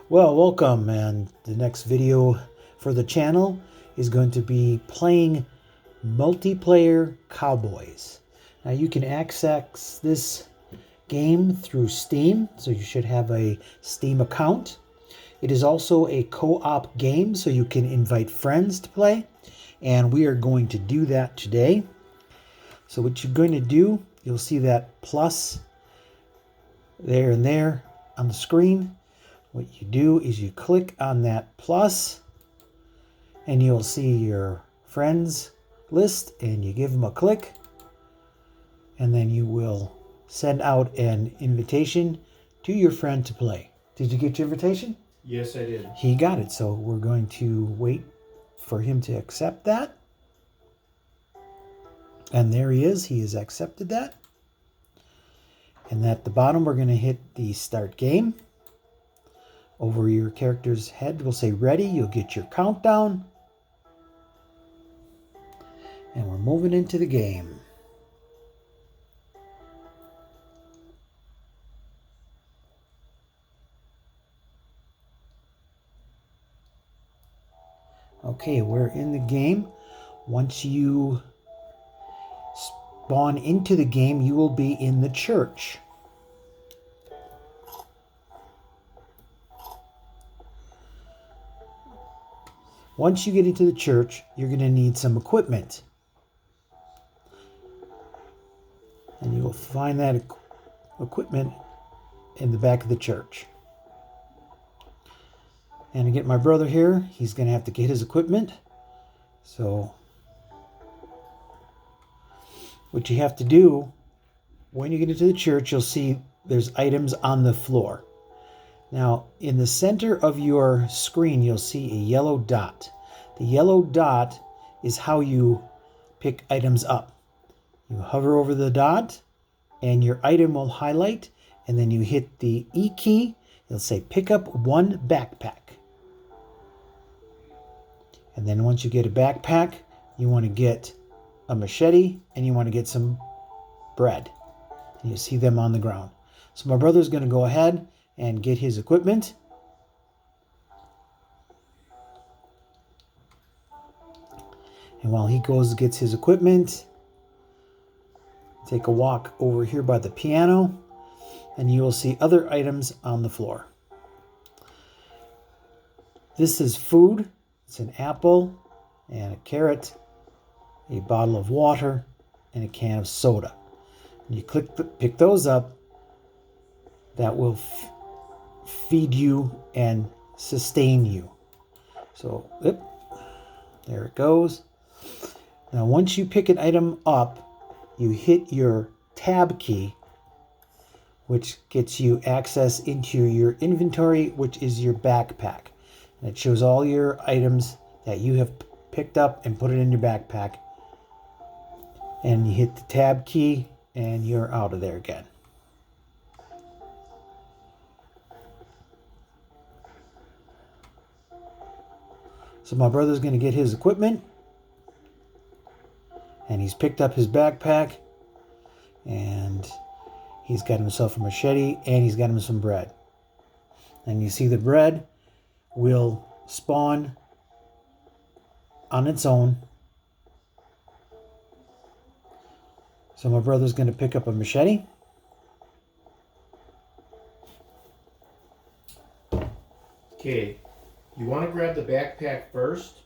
Well, welcome, and the next video for the channel is going to be playing multiplayer Cowboys. Now you can access this game through Steam, so you should have a Steam account. It is also a co-op game, so you can invite friends to play, and we are going to do that today. So what you're going to do, you'll see that plus there and there on the screen. What you do is you click on that plus and you'll see your friends list, and you give them a click, and then you will send out an invitation to your friend to play. Did you get your invitation? Yes, I did. He got it, so we're going to wait for him to accept that. And there he is. He has accepted that. And at the bottom, we're going to hit the start game. Over your character's head will say ready. You'll get your countdown. And we're moving into the game. Okay, we're in the game. Once you spawn into the game, you will be in the church. Once you get into the church, you're going to need some equipment. And you will find that equipment in the back of the church. And to get my brother here, he's going to have to get his equipment. So what you have to do, when you get into the church, you'll see there's items on the floor. Now, in the center of your screen, you'll see a yellow dot. The yellow dot is how you pick items up. You hover over the dot, and your item will highlight, and then you hit the E key. It'll say pick up one backpack. And then once you get a backpack, you want to get a machete, and you want to get some bread. And you see them on the ground. So my brother's going to go ahead and get his equipment. And while he gets his equipment, take a walk over here by the piano, and you will see other items on the floor. This is food. It's an apple and a carrot, a bottle of water, and a can of soda. And you pick those up. That will feed you and sustain you. So, there it goes. Now, once you pick an item up, you hit your tab key, which gets you access into your inventory, which is your backpack. And it shows all your items that you have picked up and put it in your backpack. And you hit the tab key, and you're out of there again. So my brother's going to get his equipment, and he's picked up his backpack, and he's got himself a machete, and he's got him some bread. And you see the bread will spawn on its own. So my brother's going to pick up a machete. Okay, you want to grab the backpack first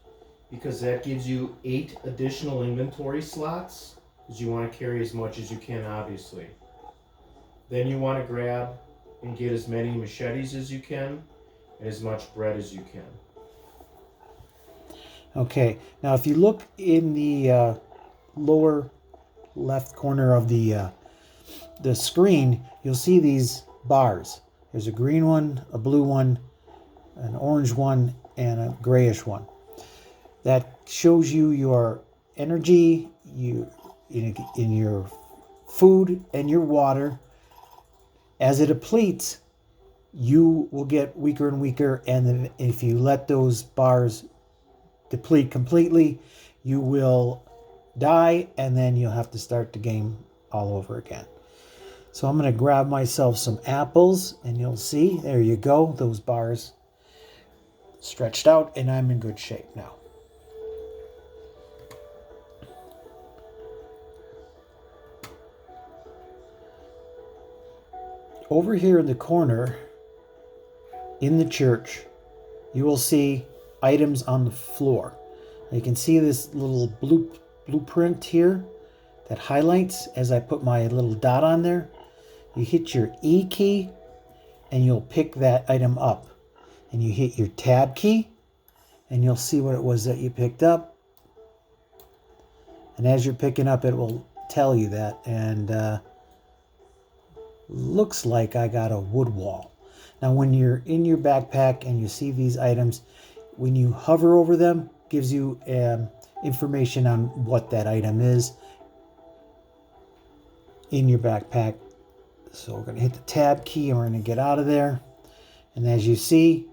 because that gives you 8 additional inventory slots, because you want to carry as much as you can, obviously. Then you want to grab and get as many machetes as you can and as much bread as you can. Okay, now if you look in the lower left corner of the screen, you'll see these bars. There's a green one, a blue one, an orange one, and a grayish one. That shows you your energy, in your food and your water. As it depletes, you will get weaker and weaker, and then if you let those bars deplete completely, you will die, and then you'll have to start the game all over again. So I'm going to grab myself some apples, and you'll see, there you go, those bars stretched out, and I'm in good shape now. Over here in the corner, in the church, you will see items on the floor. You can see this little blueprint here that highlights as I put my little dot on there. You hit your E key and you'll pick that item up. And you hit your tab key and you'll see what it was that you picked up. And as you're picking up, it will tell you that. And looks like I got a wood wall. Now when you're in your backpack and you see these items, when you hover over them, gives you information on what that item is in your backpack. So we're going to hit the tab key and we're going to get out of there. And as you see,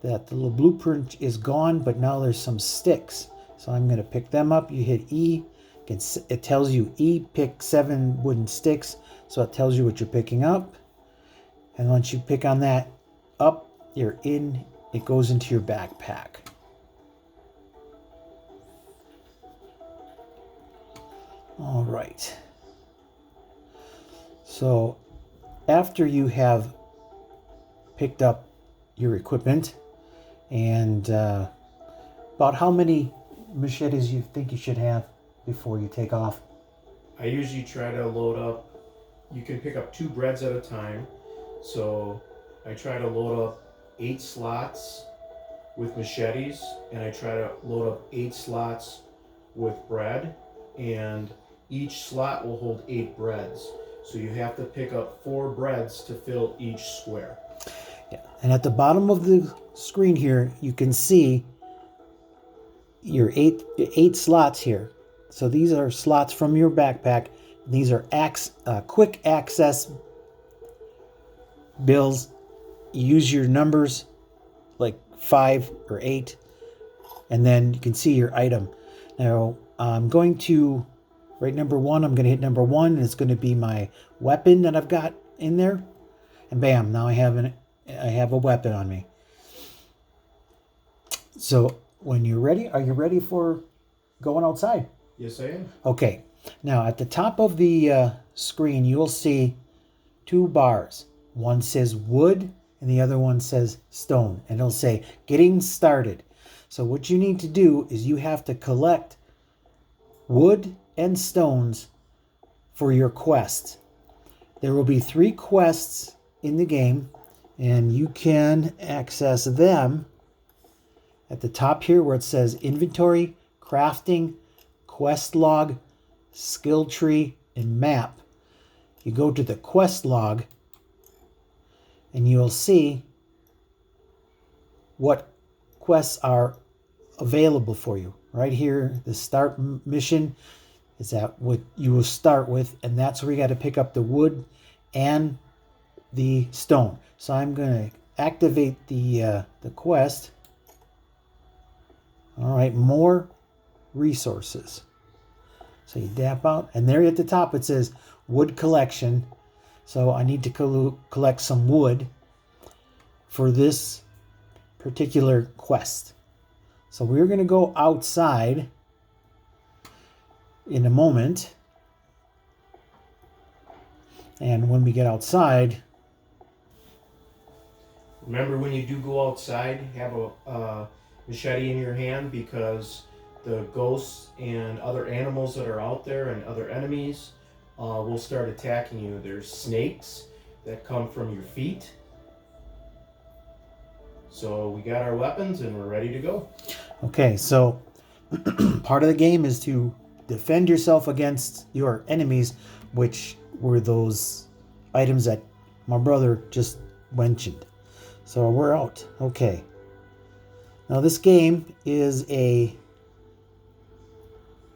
that the little blueprint is gone, but now there's some sticks. So I'm going to pick them up. You hit E. It tells you E, pick 7 wooden sticks. So it tells you what you're picking up. And once you pick on that up, you're in. It goes into your backpack. All right. So after you have picked up your equipment, and about how many machetes you think you should have before you take off? I usually try to load up. You can pick up 2 breads at a time. So I try to load up 8 slots with machetes, and I try to load up 8 slots with bread, and each slot will hold 8 breads. So you have to pick up 4 breads to fill each square. Yeah. And at the bottom of the screen here, you can see your eight slots here. So these are slots from your backpack. These are quick access bills. You use your numbers like 5 or 8, and then you can see your item. Now I'm going to write number 1. I'm going to hit number 1, and it's going to be my weapon that I've got in there. And bam, now I have a weapon on me. So when you're ready, are you ready for going outside? Yes, I am. Okay. Now at the top of the screen, you'll see 2 bars. One says wood and the other one says stone. And it'll say getting started. So what you need to do is you have to collect wood and stones for your quest. There will be 3 quests in the game, and you can access them at the top here where it says inventory, crafting, quest log, skill tree, and map. You go to the quest log and you'll see what quests are available for you. Right here, the start mission is that what you will start with, and that's where you got to pick up the wood and the stone. So I'm going to activate the quest. All right, more resources. So you dap out, and there at the top it says wood collection. So I need to collect some wood for this particular quest. So we're going to go outside in a moment. And when we get outside, remember, when you do go outside, have a machete in your hand, because the ghosts and other animals that are out there and other enemies will start attacking you. There's snakes that come from your feet. So we got our weapons and we're ready to go. Okay, so part of the game is to defend yourself against your enemies, which were those items that my brother just mentioned. So we're out. Okay. Now this game is a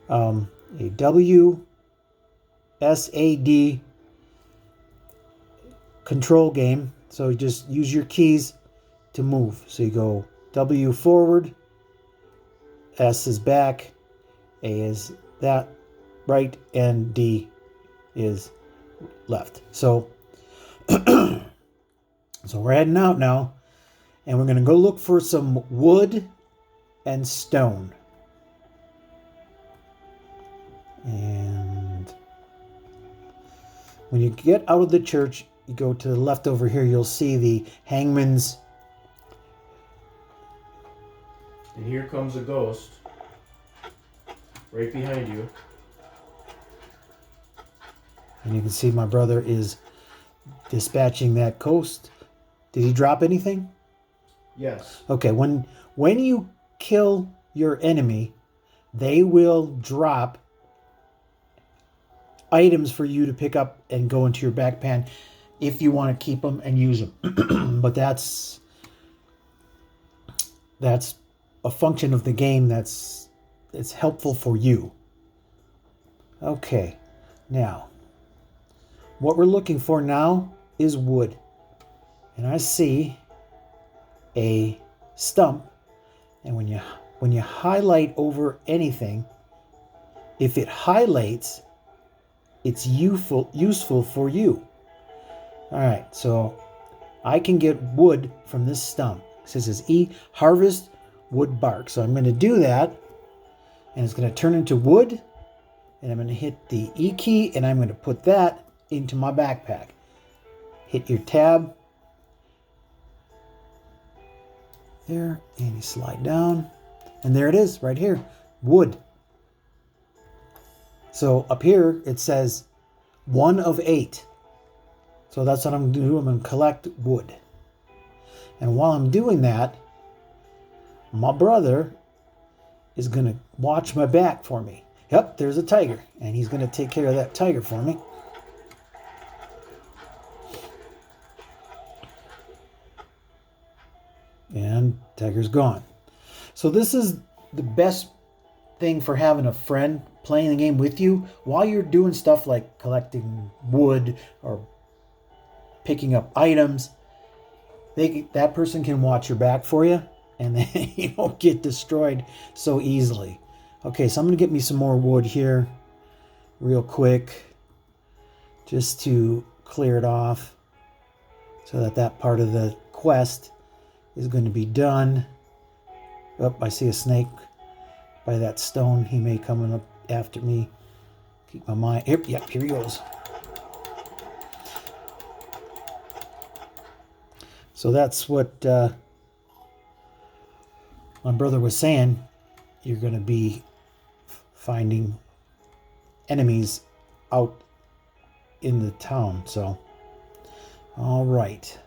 WSAD control game. So you just use your keys to move. So you go W forward, S is back, A is that right, and D is left. So so we're heading out now, And we're going to go look for some wood and stone. And when you get out of the church, you go to the left over here, you'll see the hangman's. And here comes a ghost right behind you. And you can see my brother is dispatching that ghost. Did he drop anything? Yes. Okay, when you kill your enemy, they will drop items for you to pick up and go into your backpack if you want to keep them and use them. But that's a function of the game it's helpful for you. Okay, now what we're looking for now is wood. And I see a stump, and when you highlight over anything, if it highlights, it's useful for you. All right, so I can get wood from this stump. It says harvest wood bark. So I'm going to do that, and it's going to turn into wood, and I'm going to hit the E key, and I'm going to put that into my backpack. Hit your tab there, and you slide down, and there it is right here, wood. So up here it says 1 of 8. So that's what I'm going to do. I'm going to collect wood. And while I'm doing that, my brother is going to watch my back for me. Yep, there's a tiger, and he's going to take care of that tiger for me. And tiger's gone. So this is the best thing for having a friend playing the game with you while you're doing stuff like collecting wood or picking up items. That person can watch your back for you, and then you don't get destroyed so easily. Okay, so I'm going to get me some more wood here real quick just to clear it off so that part of the quest is going to be done. Oh, I see a snake by that stone. He may come up after me. Keep my mind. Yep, here he goes. So that's what my brother was saying. You're going to be finding enemies out in the town. So, all right.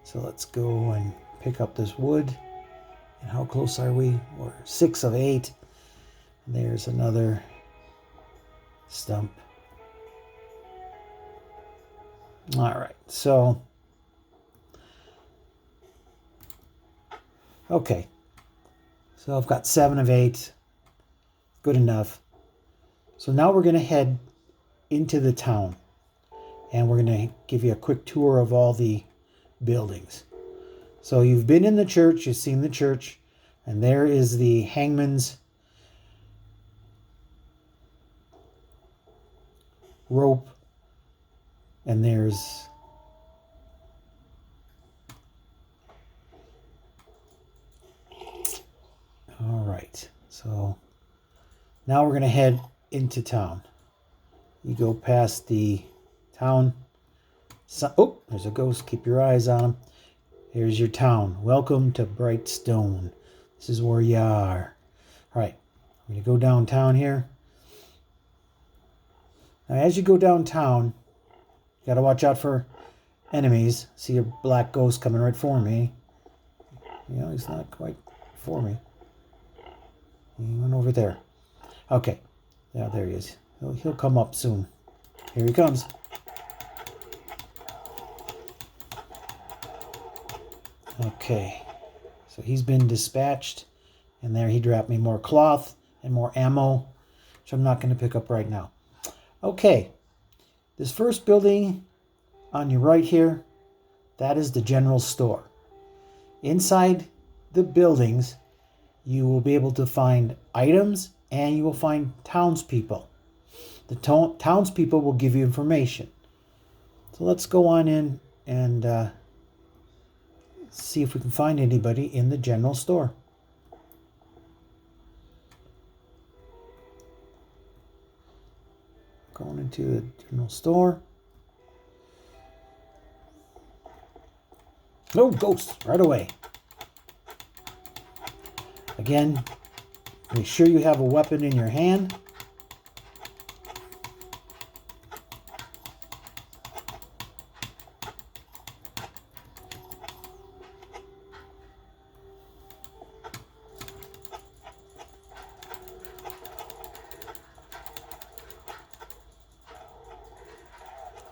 So let's go and pick up this wood. And how close are we? We're 6 of 8. There's another stump. All right. So, okay. So I've got 7 of 8. Good enough. So now we're going to head into the town. And we're going to give you a quick tour of all the buildings. So you've been in the church, you've seen the church, and there is the hangman's rope, and there's all right. So now we're going to head into town. You go past the town. Oh, there's a ghost. Keep your eyes on him. Here's your town. Welcome to Brightstone. This is where you are. All right. I'm going to go downtown here. Now, as you go downtown, you got to watch out for enemies. See a black ghost coming right for me. You know, he's not quite for me. He went over there. Okay. Yeah, there he is. He'll come up soon. Here he comes. Okay. So he's been dispatched. And there he dropped me more cloth and more ammo, which I'm not going to pick up right now. Okay. This first building on your right here, that is the general store. Inside the buildings, you will be able to find items and you will find townspeople. The townspeople will give you information. So let's go on in and see if we can find anybody in the general store. Going into the general store. No, ghost, right away. Again, make sure you have a weapon in your hand.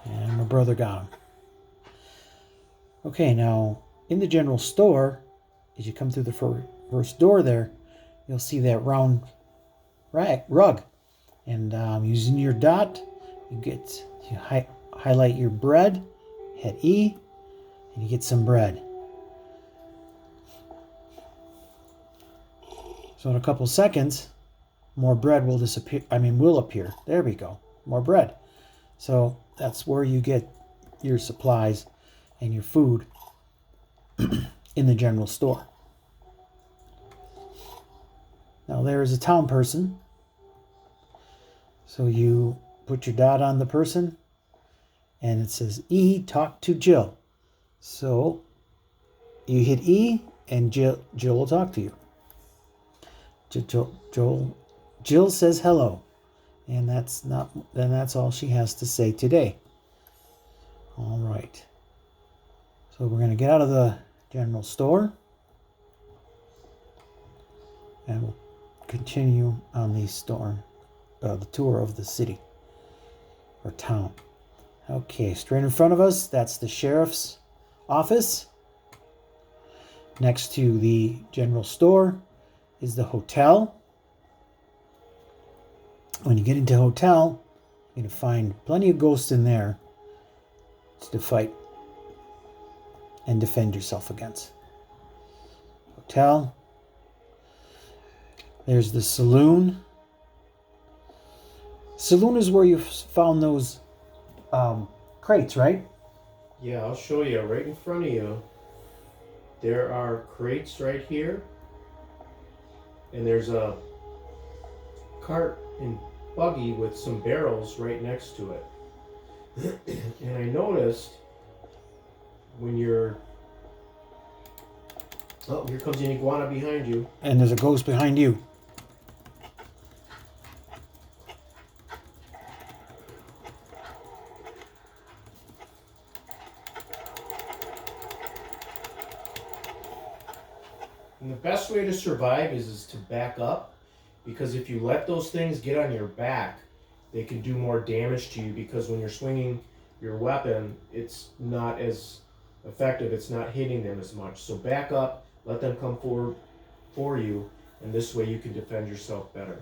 And my brother got him. Okay, now in the general store, as you come through the first door there, you'll see that round rug. And using your dot, you highlight your bread, hit E, and you get some bread. So in a couple seconds, more bread will appear. There we go, more bread. So that's where you get your supplies and your food in the general store. Now there is a town person. So you put your dot on the person and it says E, talk to Jill. So you hit E and Jill will talk to you. Jill says hello. And that's all she has to say today. All right. So we're going to get out of the general store and we'll continue on the tour of the city or town. Okay, straight in front of us, that's the sheriff's office. Next to the general store is the hotel. When you get into hotel, you're going to find plenty of ghosts in there to fight and defend yourself against. Hotel. There's the saloon. Saloon is where you found those crates, right? Yeah, I'll show you right in front of you. There are crates right here. And there's a cart and buggy with some barrels right next to it. And I noticed when you're... Oh, here comes an iguana behind you. And there's a ghost behind you. And the best way to survive is to back up, because if you let those things get on your back, they can do more damage to you, because when you're swinging your weapon, it's not as effective, it's not hitting them as much. So back up, let them come forward for you, and this way you can defend yourself better.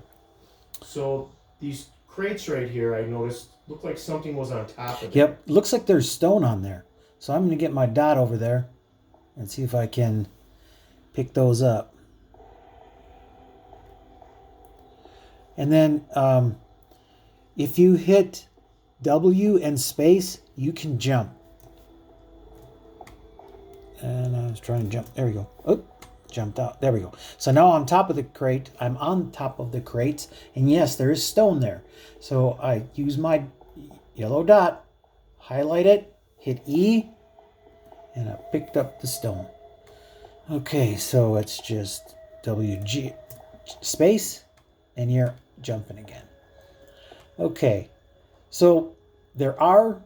So these crates right here, I noticed, look like something was on top of it. Yep, looks like there's stone on there. So I'm going to get my dot over there and see if I can pick those up. And then if you hit W and space, you can jump. And I was trying to jump. There we go. Oh, jumped out. There we go. So now I'm on top of the crate. I'm on top of the crates. And yes, there is stone there. So I use my yellow dot, highlight it, hit E, and I picked up the stone. Okay, so it's just WG space, and you're jumping again. Okay, so there are...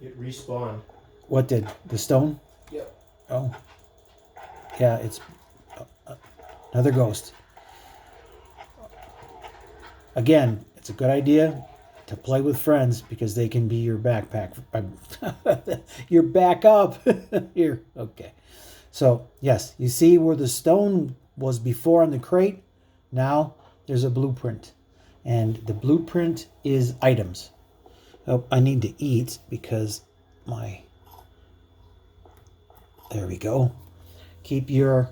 It respawned. What did? The stone? Yep. Oh. Yeah, it's another ghost. Again, it's a good idea to play with friends because they can be your backpack. Your backup. Here, okay. So, yes, you see where the stone was before on the crate? Now there's a blueprint. And the blueprint is items. Oh, I need to eat because there we go. Keep your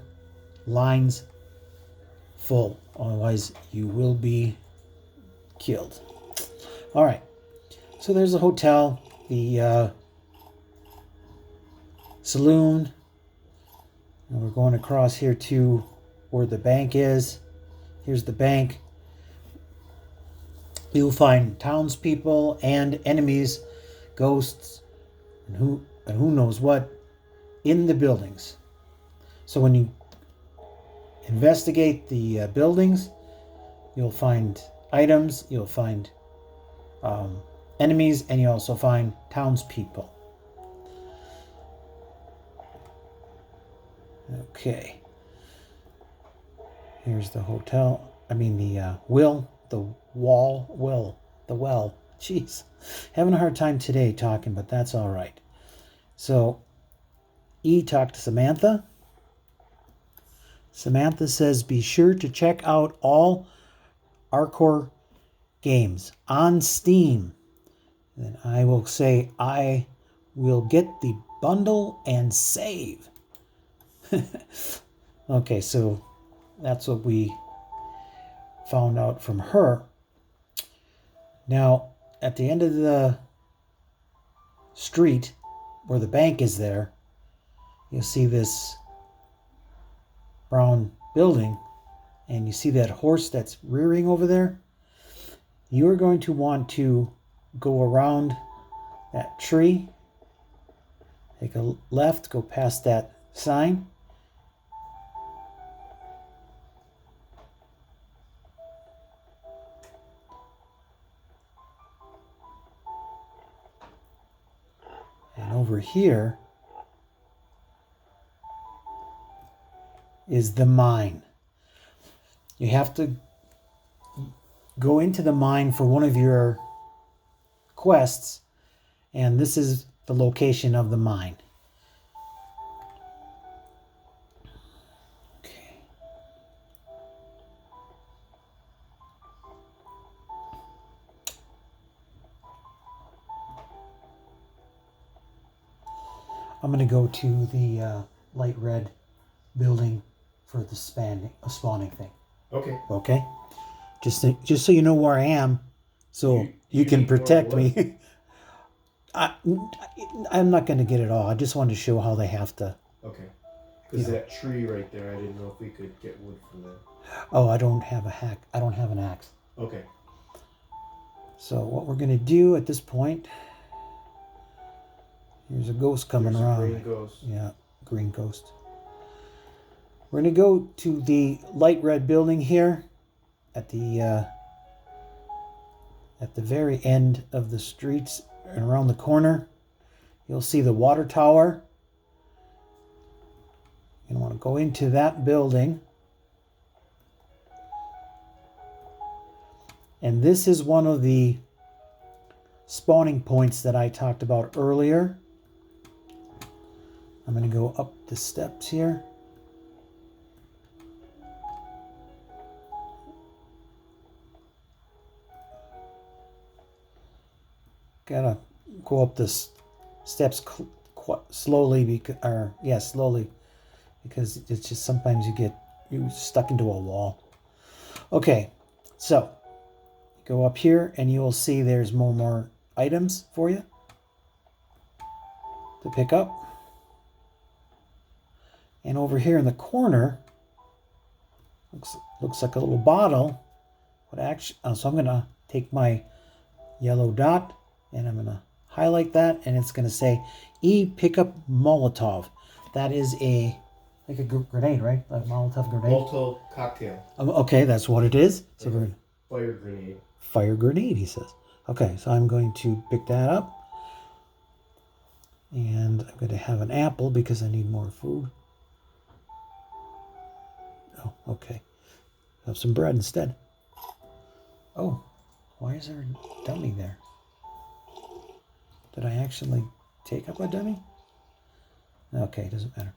lines full. Otherwise, you will be killed. All right. So there's a hotel, the saloon, And we're going across here to where the bank is. Here's the bank. You'll find townspeople and enemies, ghosts, and who knows what in the buildings. So when you investigate the buildings, you'll find items, you'll find enemies, and you also find townspeople. Okay. Here's the hotel. I mean the well. Jeez. Having a hard time today talking, but that's all right. So E talked to Samantha. Samantha says, be sure to check out all Archor games on Steam. Then I will say, I will get the bundle and save. Okay, so that's what we found out from her. Now, at the end of the street where the bank is there, you'll see this brown building, and you see that horse that's rearing over there. You're going to want to go around that tree, take a left, go past that sign, and over here is the mine. You have to go into the mine for one of your quests, and this is the location of the mine. Okay. I'm going to go to the light red building for the spawning thing. Okay. Okay? Just so you know where I am, so you can protect me. I'm not going to get it all. I just wanted to show how they have to. Okay. Because that tree right there, I didn't know if we could get wood from there. Oh, I don't have a hack. I don't have an axe. Okay. So what we're going to do at this point, here's a ghost coming around. Green ghost. Yeah, green ghost. We're going to go to the light red building here at the very end of the streets and around the corner. You'll see the water tower. You want to go into that building. And this is one of the spawning points that I talked about earlier. I'm going to go up the steps here. Gotta go up the steps slowly, slowly, because it's just sometimes you stuck into a wall. Okay, so go up here and you will see there's more items for you to pick up. And over here in the corner, looks like a little bottle. So I'm gonna take my yellow dot and I'm gonna highlight that, and it's gonna say E pick up Molotov. That is like a grenade, right? Like a Molotov grenade. Molotov cocktail. Okay, that's what it is. So we're gonna Fire grenade. Fire grenade, he says. Okay, so I'm going to pick that up. And I'm going to have an apple because I need more food. Oh, okay. Have some bread instead. Oh, why is there a dummy there? Did I actually take up a dummy? Okay, doesn't matter.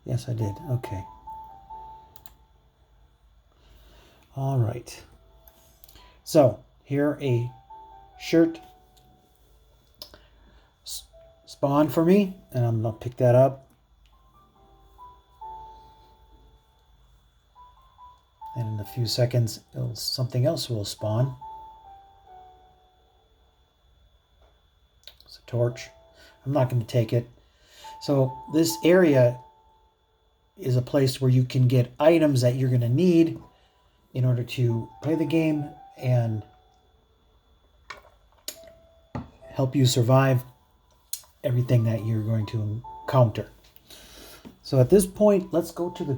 Yes, I did. Okay. All right. So here a shirt spawned for me, and I'm gonna pick that up. And in a few seconds, something else will spawn. It's a torch. I'm not going to take it. So this area is a place where you can get items that you're going to need in order to play the game and help you survive everything that you're going to encounter. So at this point, let's go to the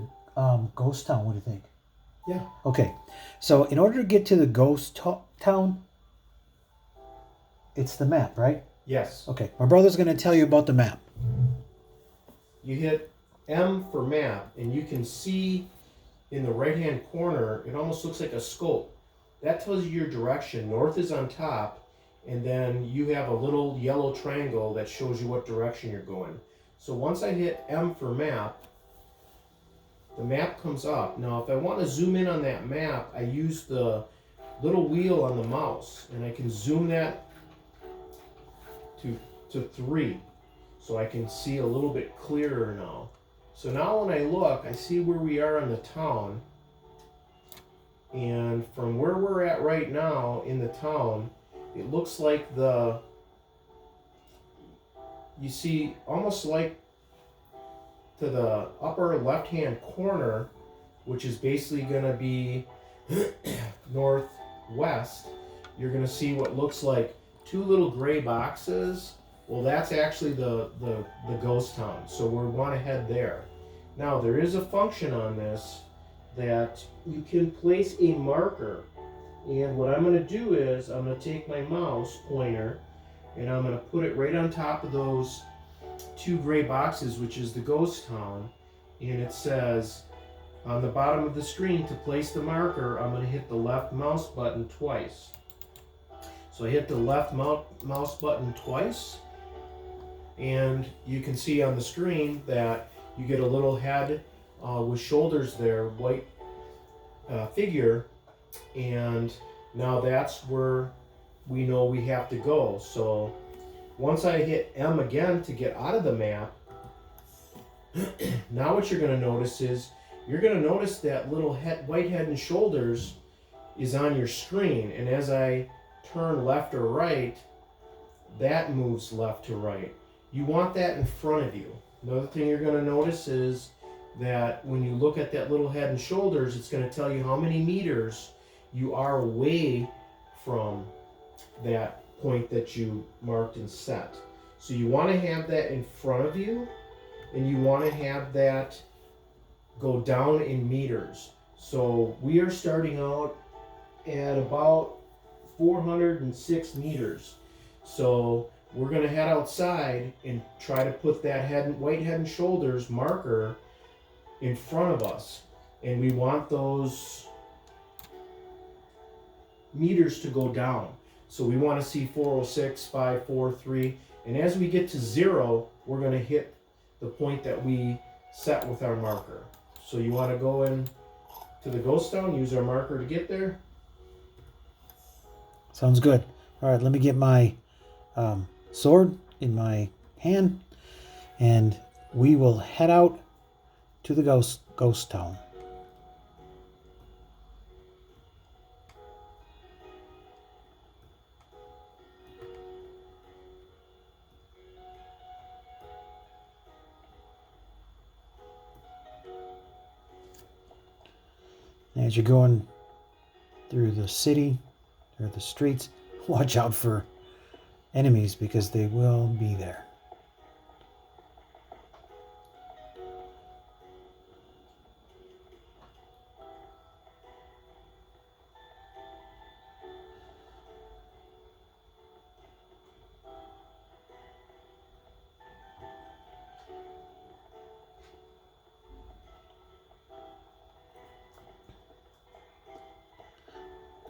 ghost town. What do you think? Yeah. Okay. So in order to get to the ghost town, it's the map, right? Yes. Okay. My brother's going to tell you about the map. You hit M for map, and you can see in the right-hand corner, it almost looks like a scope. That tells you your direction. North is on top, and then you have a little yellow triangle that shows you what direction you're going. So once I hit M for map, the map comes up. Now, if I want to zoom in on that map, I use the little wheel on the mouse, and I can zoom that to 3, so I can see a little bit clearer now. So now when I look, I see where we are in the town, and from where we're at right now in the town, it looks like you see almost like to the upper left-hand corner, which is basically going to be northwest, you're going to see what looks like 2 little gray boxes. Well, that's actually the ghost town, so we want to head there. Now, there is a function on this that you can place a marker, and what I'm going to do is I'm going to take my mouse pointer and I'm going to put it right on top of those 2 gray boxes, which is the ghost town, and it says on the bottom of the screen, to place the marker, I'm going to hit the left mouse button twice. So I hit the left mouse button twice, and you can see on the screen that you get a little head with shoulders there, white figure, and now that's where we know we have to go. So once I hit M again to get out of the map, now what you're going to notice is you're going to notice that little white head and shoulders is on your screen, and as I turn left or right, that moves left to right. You want that in front of you. Another thing you're going to notice is that when you look at that little head and shoulders, it's going to tell you how many meters you are away from that point that you marked and set. So you want to have that in front of you, and you want to have that go down in meters. So we are starting out at about 406 meters. So we're going to head outside and try to put that white head and shoulders marker in front of us. And we want those meters to go down. So we want to see 406, 5, 4, 3. And as we get to 0, we're going to hit the point that we set with our marker. So you want to go in to the ghost town, use our marker to get there. Sounds good. All right, let me get my sword in my hand, and we will head out to the ghost town. As you're going through the city or the streets, watch out for enemies because they will be there.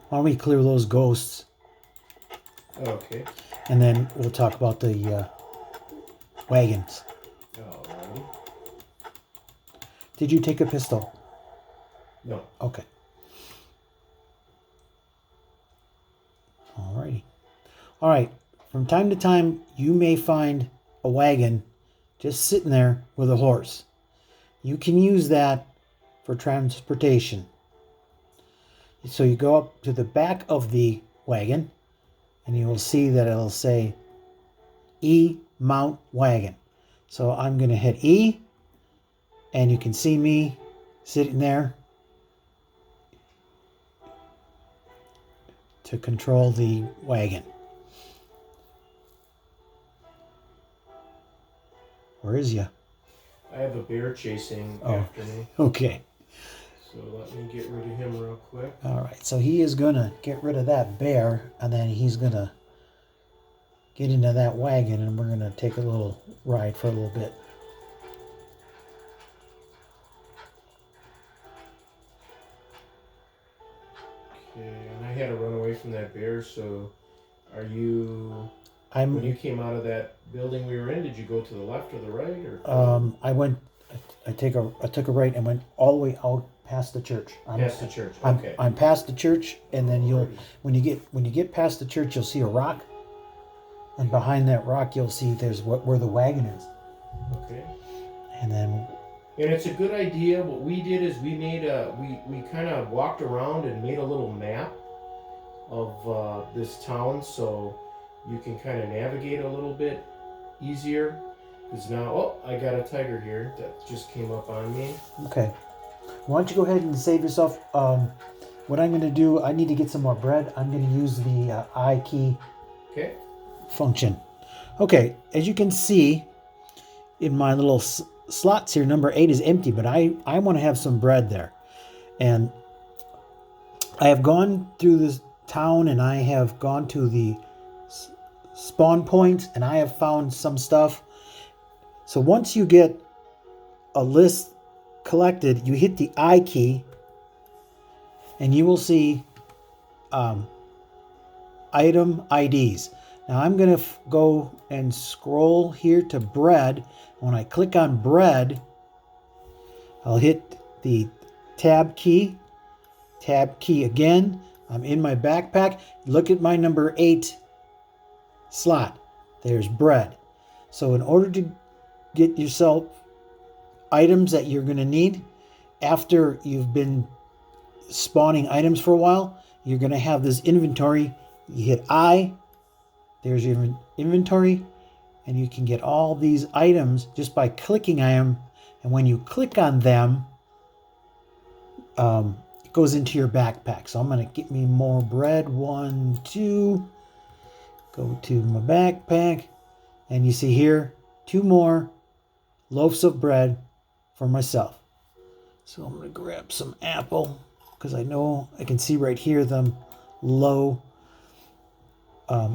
Why don't we clear those ghosts? Okay. And then we'll talk about the wagons. Alrighty. Did you take a pistol? No. Okay. Alrighty. Alright. From time to time, you may find a wagon just sitting there with a horse. You can use that for transportation. So you go up to the back of the wagon, and you will see that it'll say E, mount wagon. So I'm going to hit E, and you can see me sitting there to control the wagon. Where is ya? I have a bear chasing after me. Okay. So let me get rid of him real quick. All right. So he is going to get rid of that bear, and then he's going to get into that wagon, and we're going to take a little ride for a little bit. Okay, and I had to run away from that bear, so are you... When you came out of that building we were in, did you go to the left or the right? Or I took a right and went all the way out past the church. Past the church, okay. I'm past the church, and then when you get past the church, you'll see a rock, and behind that rock you'll see there's where the wagon is. Okay. And it's a good idea. What we did is we made we kind of walked around and made a little map of this town, so you can kind of navigate a little bit easier. Because now, I got a tiger here that just came up on me. Okay. Why don't you go ahead and save yourself? What I'm going to do, I need to get some more bread. I'm going to use the I key function. Okay, as you can see in my little slots here, number 8 is empty, but I want to have some bread there. And I have gone through this town, and I have gone to the spawn point, and I have found some stuff. So once you get a list collected, you hit the I key, and you will see item IDs. Now I'm going to go and scroll here to bread. When I click on bread, I'll hit the tab key again. I'm in my backpack. Look at my number 8 slot. There's bread. So in order to get yourself items that you're going to need after you've been spawning items for a while, you're going to have this inventory. You hit I, there's your inventory, and you can get all these items just by clicking on them. And when you click on them, it goes into your backpack. So I'm going to get me more bread. 1, 2, go to my backpack, and you see here 2 more loaves of bread for myself. So I'm going to grab some apple, because I know I can see right here them low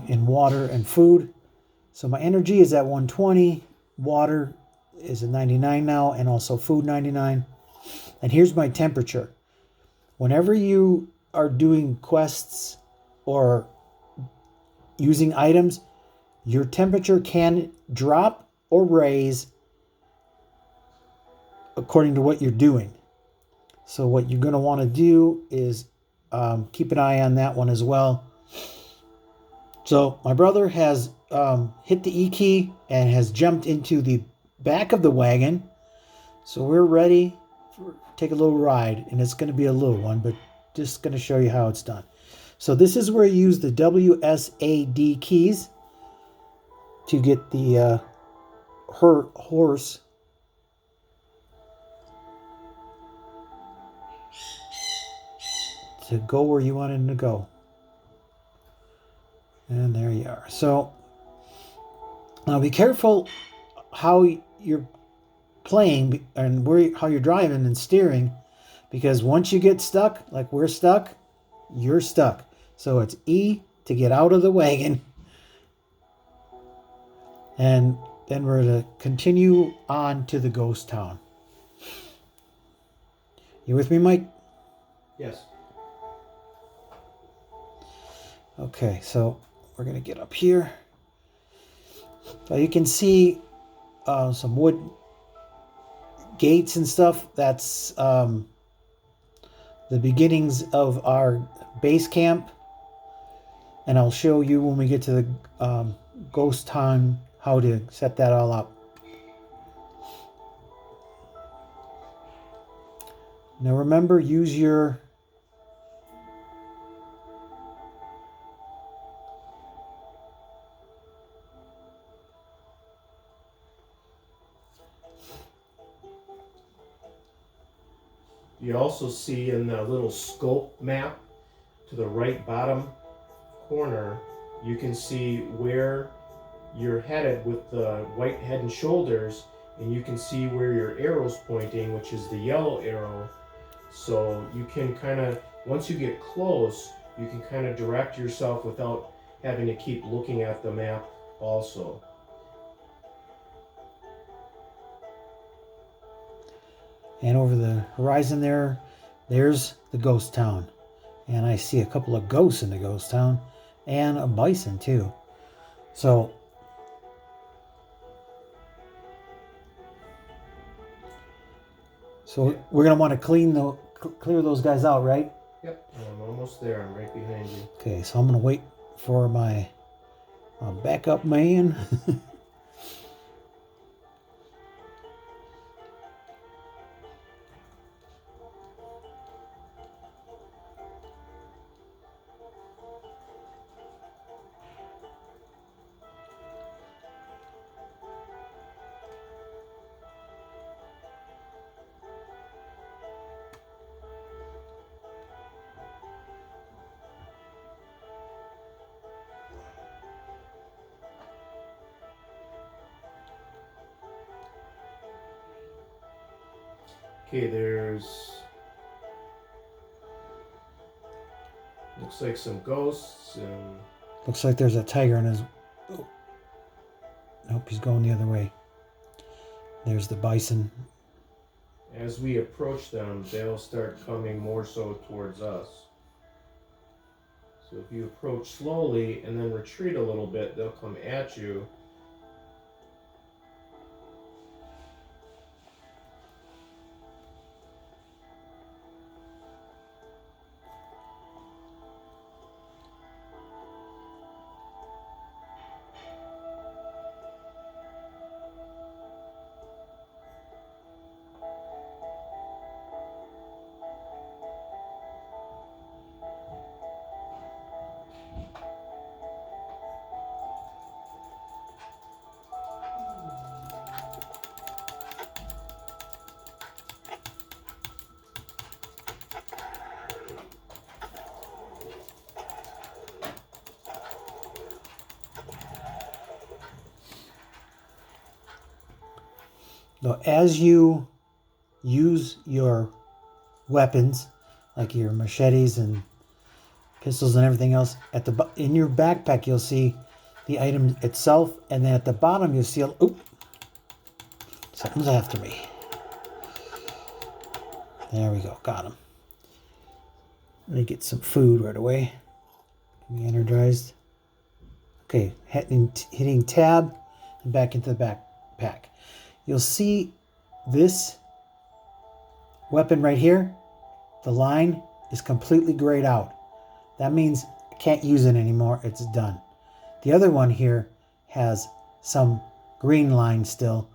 in water and food. So my energy is at 120, water is at 99 now, and also food 99. And here's my temperature. Whenever you are doing quests or using items, your temperature can drop or raise according to what you're doing. So what you're going to want to do is keep an eye on that one as well. So my brother has hit the E key and has jumped into the back of the wagon. So we're ready to take a little ride, and it's going to be a little one, but just going to show you how it's done. So this is where you use the WSAD keys to get the horse to go where you want him to go. And there you are. So now be careful how you're playing and how you're driving and steering, because once you get stuck, like we're stuck, you're stuck. So it's E to get out of the wagon. And then we're going to continue on to the ghost town. You with me, Mike? Yes. Okay, so we're going to get up here. So you can see some wood gates and stuff. That's the beginnings of our base camp. And I'll show you when we get to the ghost town how to set that all up. Now remember, use your You also see in the little scope map to the right bottom corner, you can see where you're headed with the white head and shoulders, and you can see where your arrow's pointing, which is the yellow arrow. So you can kind of, once you get close, you can kind of direct yourself without having to keep looking at the map also. And over the horizon there's the ghost town. And I see a couple of ghosts in the ghost town and a bison too. So we're going to want to clear those guys out, right? Yep, I'm almost there. I'm right behind you. Okay, so I'm going to wait for my backup man. Okay, looks like some ghosts and Looks like there's a tiger in his... Oh. Nope, he's going the other way. There's the bison. as we approach them, they'll start coming more so towards us. So if you approach slowly and then retreat a little bit, they'll come at you. Now, as you use your weapons, like your machetes and pistols and everything else, in your backpack you'll see the item itself, and then at the bottom you'll see something's after me. There we go, got him. Let me get some food right away. Get me energized. Okay, hitting tab and back into the backpack. You'll see this weapon right here. The line is completely grayed out. That means I can't use it anymore. It's done. The other one here has some green line still,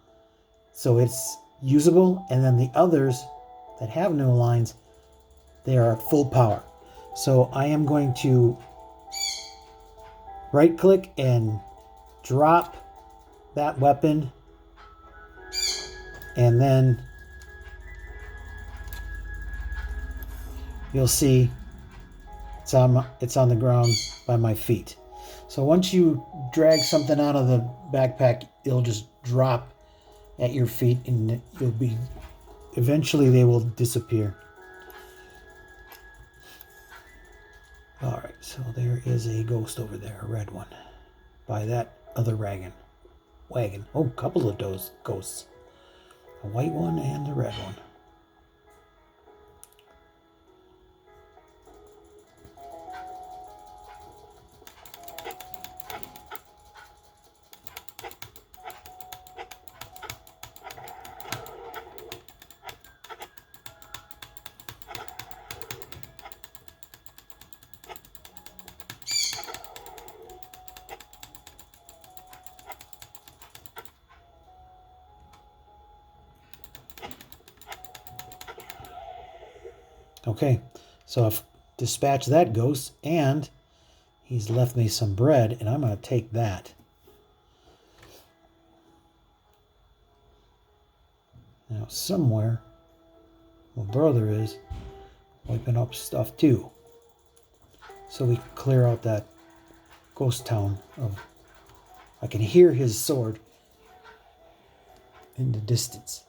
so it's usable. And then the others that have no lines, they are at full power. So I am going to right click and drop that weapon, and then you'll see it's on the ground by my feet. So once you drag something out of the backpack, it'll just drop at your feet, and eventually they will disappear. All right, so there is a ghost over there, a red one, by that other wagon. Oh, a couple of those ghosts. A white one and a red one. Okay, so I've dispatched that ghost, and he's left me some bread, and I'm going to take that. Now, somewhere My brother is wiping up stuff too. So we can clear out that ghost town of... I can hear his sword in the distance.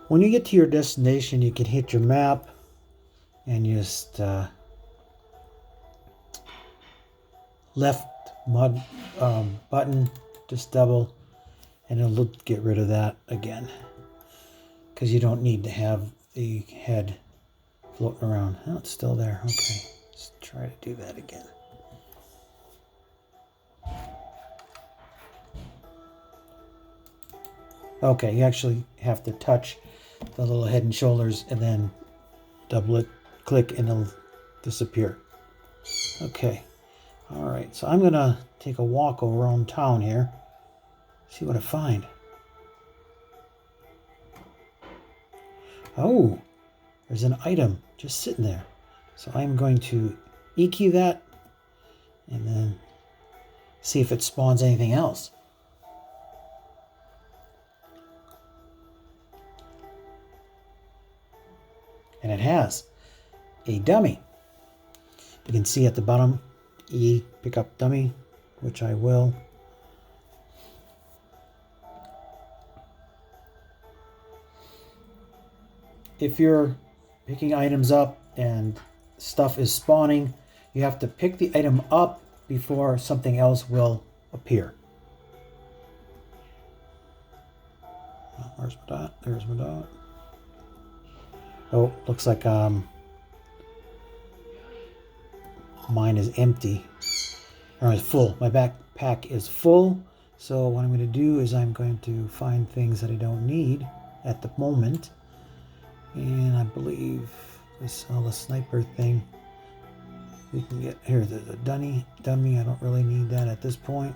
When you get to your destination, you can hit your map and just left button, just double, and it'll get rid of that again, because you don't need to have the head floating around. Oh, it's still there. Okay, let's try to do that again. Okay, you actually have to touch the little head and shoulders and then double it, click, and it'll disappear. Okay, all right, so I'm gonna take a walk around town here, see what I find. Oh, there's an item just sitting there. So I'm going to EQ that and then see if it spawns anything else. And it has a dummy. You can see at the bottom, E, pick up dummy, which I will. If you're picking items up and stuff is spawning, you have to pick the item up before something else will appear. Where's my dot? There's my dot. Oh, looks like mine is empty. Or it's full. My backpack is full. So what I'm going to do is I'm going to find things that I don't need at the moment. And I believe this the sniper thing we can get here. The dummy. I don't really need that at this point.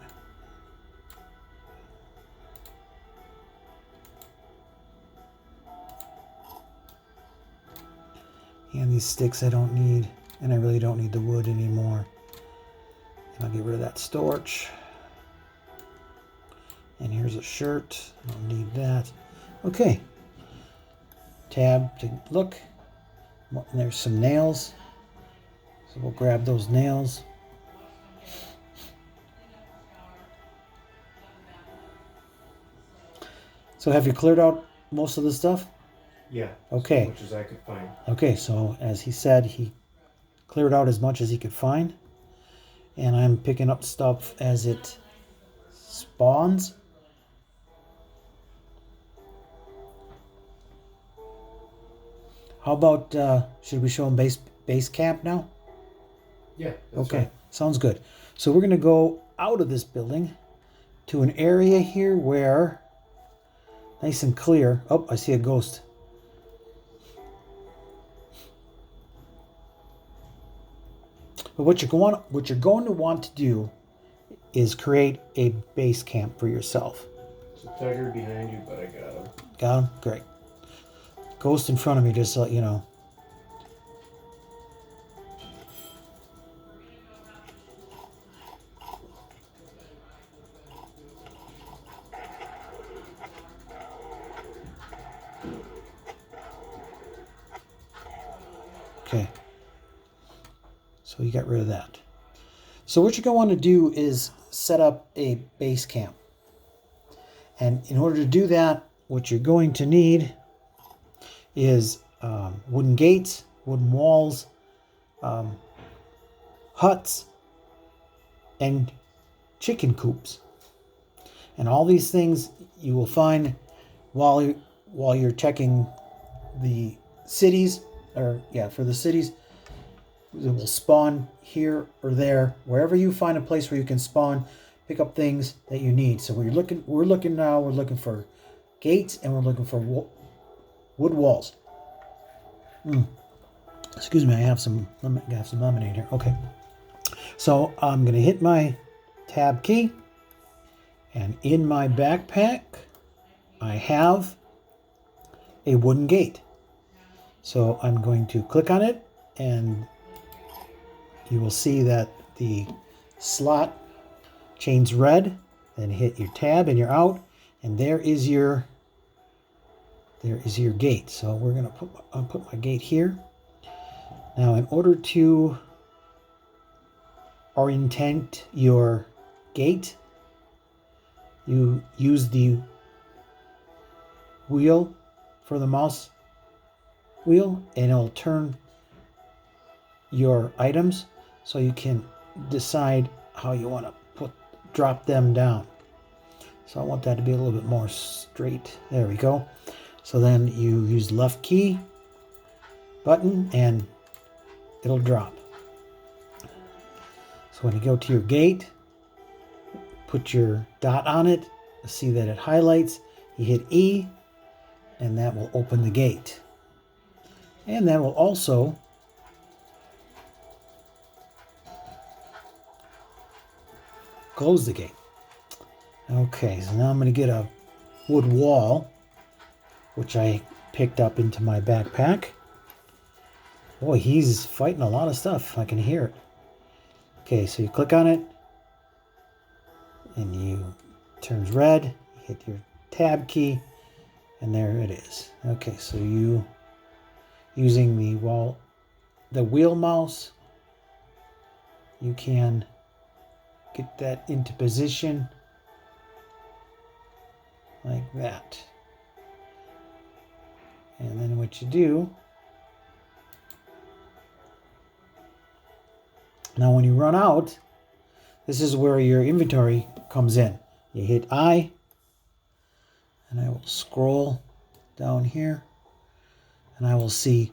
And these sticks I don't need, and I really don't need the wood anymore. And I'll get rid of that storage. And here's a shirt. I don't need that. Okay. Tab to look. And there's some nails. So we'll grab those nails. So have you cleared out most of the stuff? Yeah. Okay. As much as I could find. Okay, so as he said, he cleared out as much as he could find. And I'm picking up stuff as it spawns. How about, should we show him base camp now? Yeah. That's Okay, right. sounds good. So we're going to go out of this building to an area here where, nice and clear. Oh, I see a ghost. But what you're going to want to do is create a base camp for yourself. There's a tiger behind you, but I got him. Got him? Great. Ghost in front of me, just to let you know. Okay. So you got rid of that. So what you're going to want to do is set up a base camp. And in order to do that, what you're going to need is wooden gates, wooden walls, huts, and chicken coops. And all these things you will find while you're checking the cities, for the cities. It will spawn here or there, wherever you find a place where you can spawn, pick up things that you need. So we're looking for gates, and we're looking for wood walls. Excuse me, I have some lemonade here. Okay, so I'm gonna hit my tab key. And in my backpack, I have a wooden gate. So I'm going to click on it, and you will see that the slot changes red. Then hit your tab and you're out, and there is your gate. So we're gonna put my gate here. Now, in order to orient your gate, you use the wheel for the mouse wheel, and it'll turn your items so you can decide how you want to drop them down. So I want that to be a little bit more straight. There we go. So then you use left key button and it'll drop. So when you go to your gate, put your dot on it, see that it highlights, you hit E, and that will open the gate. And that will also close the gate. Okay, so now I'm going to get a wood wall, which I picked up into my backpack. Boy, he's fighting a lot of stuff. I can hear it. Okay, so you click on it, and you turns red. You hit your tab key, and there it is. Okay, so you using the wheel mouse, you can get that into position like that. And then what you do, now when you run out, this is where your inventory comes in. You hit I, and I will scroll down here, and I will see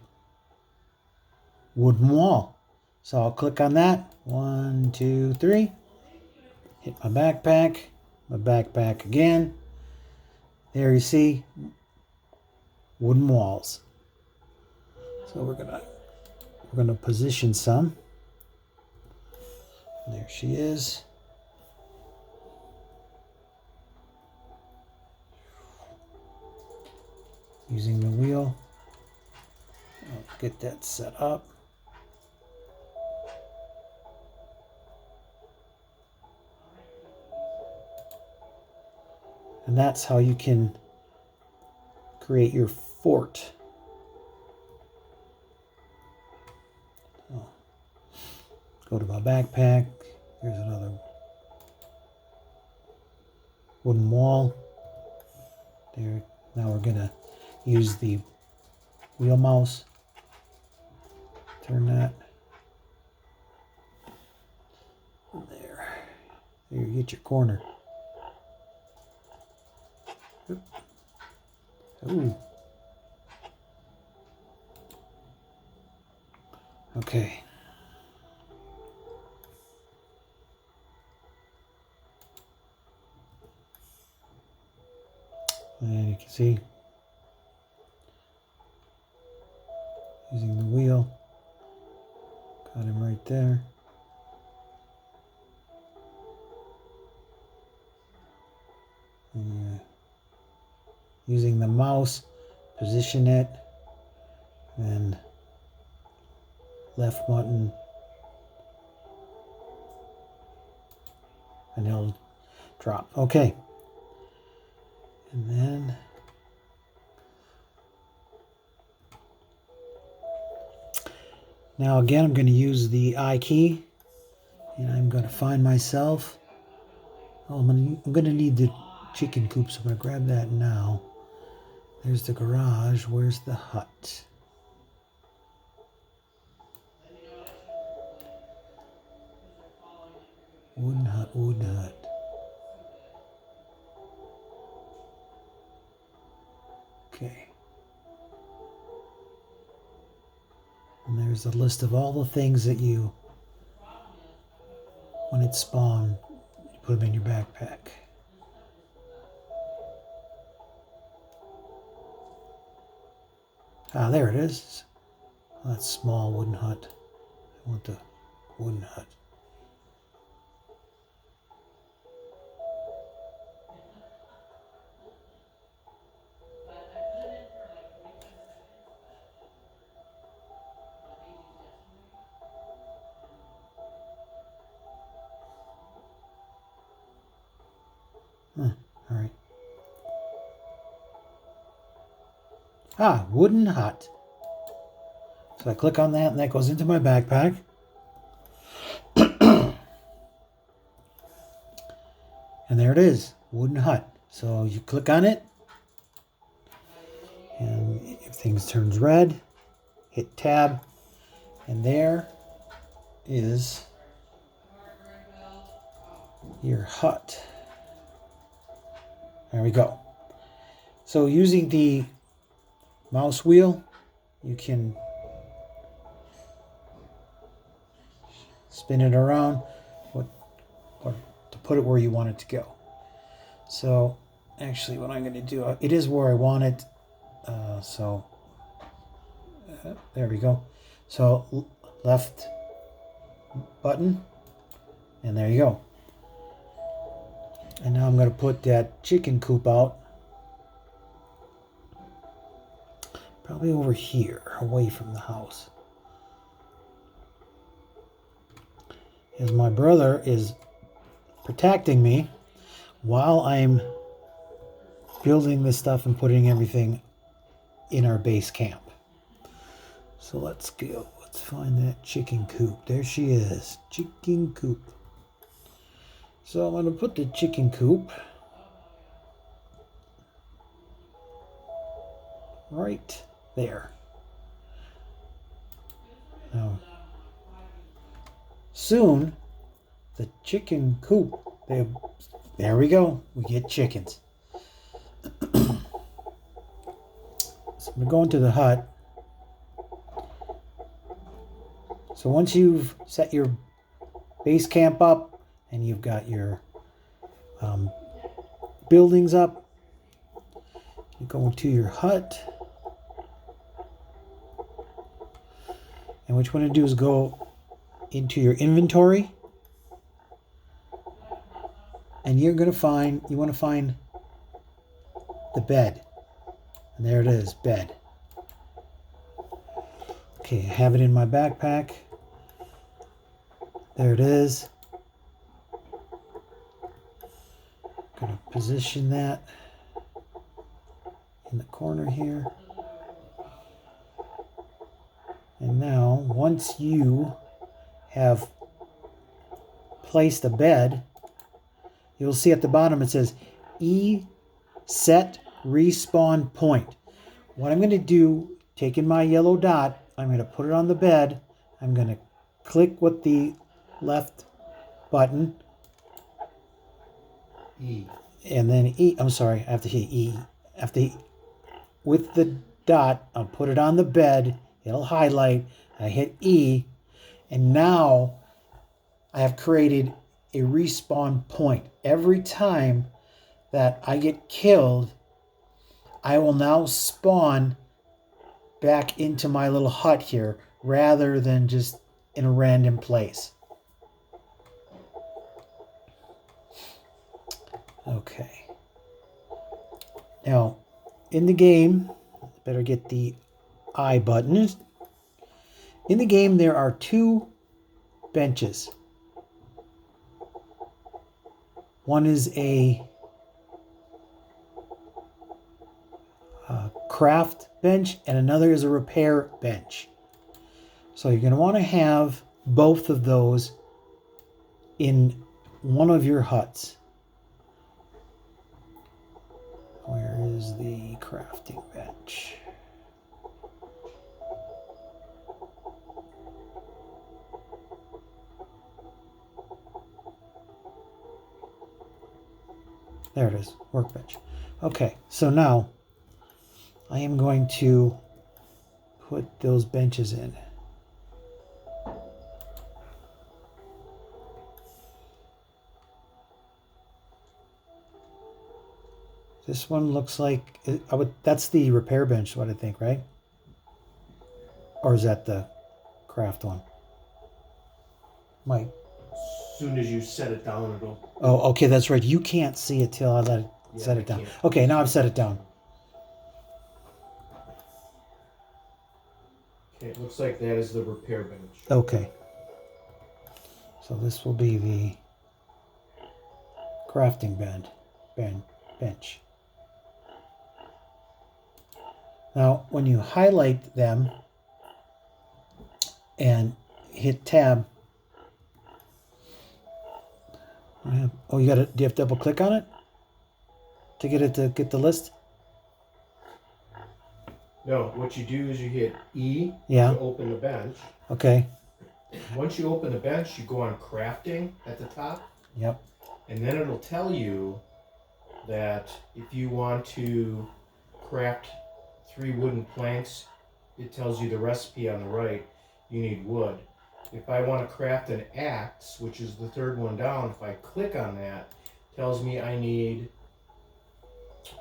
wooden wall. So I'll click on that. 1, 2, 3. Hit my backpack again. There you see wooden walls. So we're gonna position some. There she is. Using the wheel. I'll get that set up. And that's how you can create your fort. So, go to my backpack. Here's another wooden wall. There. Now we're going to use the wheel mouse. Turn that. There. There you get your corner. Ooh. Okay. And you can see, using the wheel, got him right there. And using the mouse, position it, and left button, and it'll drop. Okay. And then now again, I'm going to use the I key, and I'm going to find myself. Oh, I'm going to need the chicken coop, so I'm going to grab that now. There's the garage. Where's the hut? Wooden hut, wooden hut. Okay. And there's a list of all the things that you, when it spawned, you put them in your backpack. Ah, there it is. Oh, that's small wooden hut. I want the wooden hut. Ah, wooden hut. So I click on that and that goes into my backpack. And there it is, wooden hut. So you click on it, and if things turns red, hit tab, and there is your hut. There we go. So using the mouse wheel, you can spin it around or to put it where you want it to go. So actually what I'm going to do, it is where I want it. There we go. So left button, and there you go. And now I'm going to put that chicken coop out. Probably over here, away from the house. As my brother is protecting me while I'm building this stuff and putting everything in our base camp. So let's go. Let's find that chicken coop. There she is. Chicken coop. So I'm going to put the chicken coop right there. Now, soon, the chicken coop, there we go. We get chickens. So I'm going to go into the hut. So once you've set your base camp up and you've got your buildings up, you go into your hut. And what you want to do is go into your inventory. And you want to find the bed. And there it is, bed. Okay, I have it in my backpack. There it is. I'm going to position that in the corner here. And now, once you have placed a bed, you'll see at the bottom it says set respawn point. What I'm going to do, taking my yellow dot, I'm going to put it on the bed. I'm going to click with the left button. E. And then E. I'm sorry, I have to hit E. With the dot, I'll put it on the bed. It'll highlight. I hit E. And now I have created a respawn point. Every time that I get killed, I will now spawn back into my little hut here rather than just in a random place. Okay. Now, in the game, better get the I button. In the game, there are 2 benches. One is a craft bench and another is a repair bench. So you're going to want to have both of those in one of your huts. Where is the crafting bench? There it is, workbench. Okay, so now I am going to put those benches in. This one looks like that's the repair bench, what I think, right? Or is that the craft one? Might. As soon as you set it down, it'll... Oh, okay, that's right. You can't see it till I set it down. Can't. Okay, now I've set it down. Okay, it looks like that is the repair bench. Okay. So this will be the crafting bench. Now, when you highlight them and hit tab, oh, do you have to double click on it to get the list? No, what you do is you hit E Yeah. to open the bench. Okay. Once you open the bench, you go on crafting at the top. Yep. And then it'll tell you that if you want to craft 3 wooden planks, it tells you the recipe on the right. You need wood. If I want to craft an axe, which is the 3rd one down, if I click on that, it tells me I need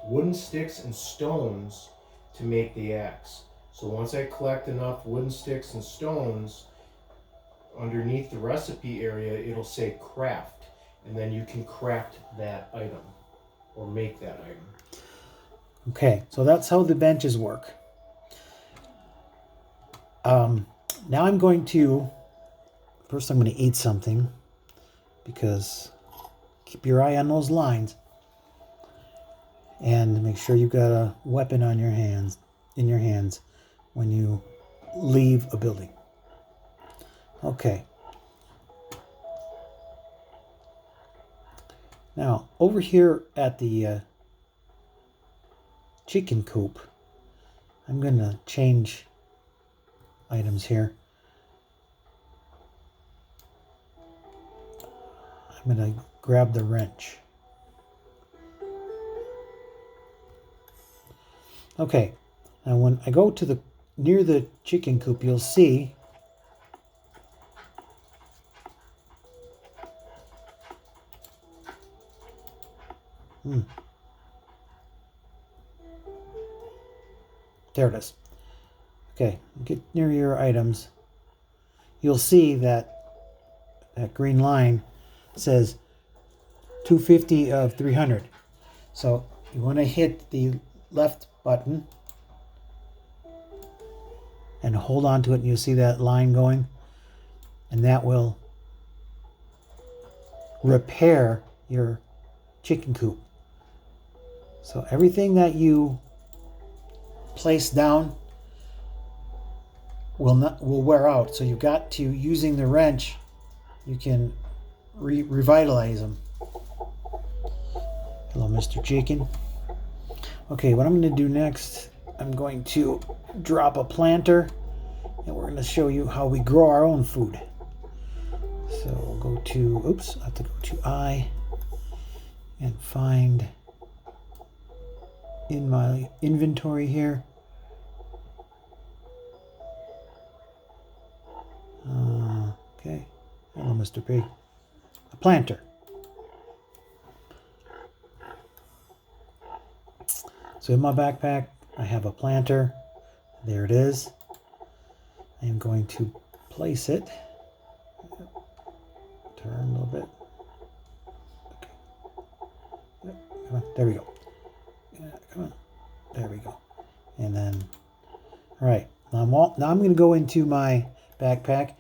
wooden sticks and stones to make the axe. So once I collect enough wooden sticks and stones, underneath the recipe area, it'll say craft, and then you can craft that item or make that item. Okay, so that's how the benches work. Now I'm going to eat something, because keep your eye on those lines, and make sure you've got a weapon in your hands when you leave a building. Okay. Now, over here at the chicken coop, I'm going to change items here. I'm going to grab the wrench. Okay, now when I go to near the chicken coop, you'll see there it is. Okay, get near your items. You'll see that green line says 250 of 300. So you want to hit the left button and hold on to it, and you'll see that line going, and that will repair your chicken coop. So everything that you place down will wear out. So you've got to, using the wrench, you can revitalize them. Hello, Mr. Chicken. Okay, what I'm going to do next, I'm going to drop a planter, and we're going to show you how we grow our own food. So we'll go to, I have to go to I and find in my inventory here. Okay, hello, Mr. Pig. A planter. So in my backpack, I have a planter. There it is. I am going to place it. Turn a little bit. Okay. Come on, there we go. Come on, there we go. And then, all right. Now I'm going to go into my backpack,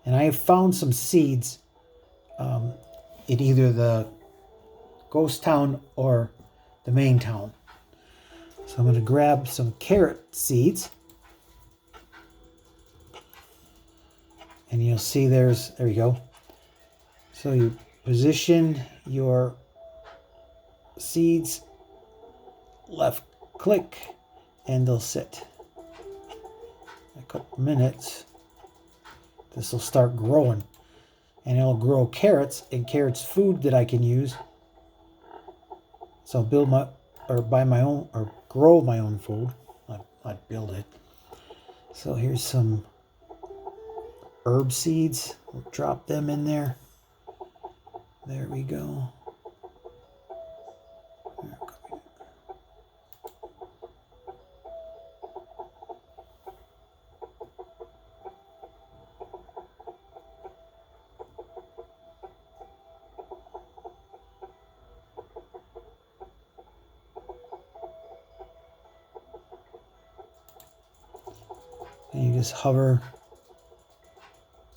and I have found some seeds in either the ghost town or the main town. So I'm going to grab some carrot seeds, and you'll see there you go. So you position your seeds, left click, and they'll sit. In a couple minutes, this will start growing, and it'll grow carrots, and carrots food that I can use. So buy my own, or grow my own food, not build it. So here's some herb seeds. We'll drop them in there. There we go. And you just hover,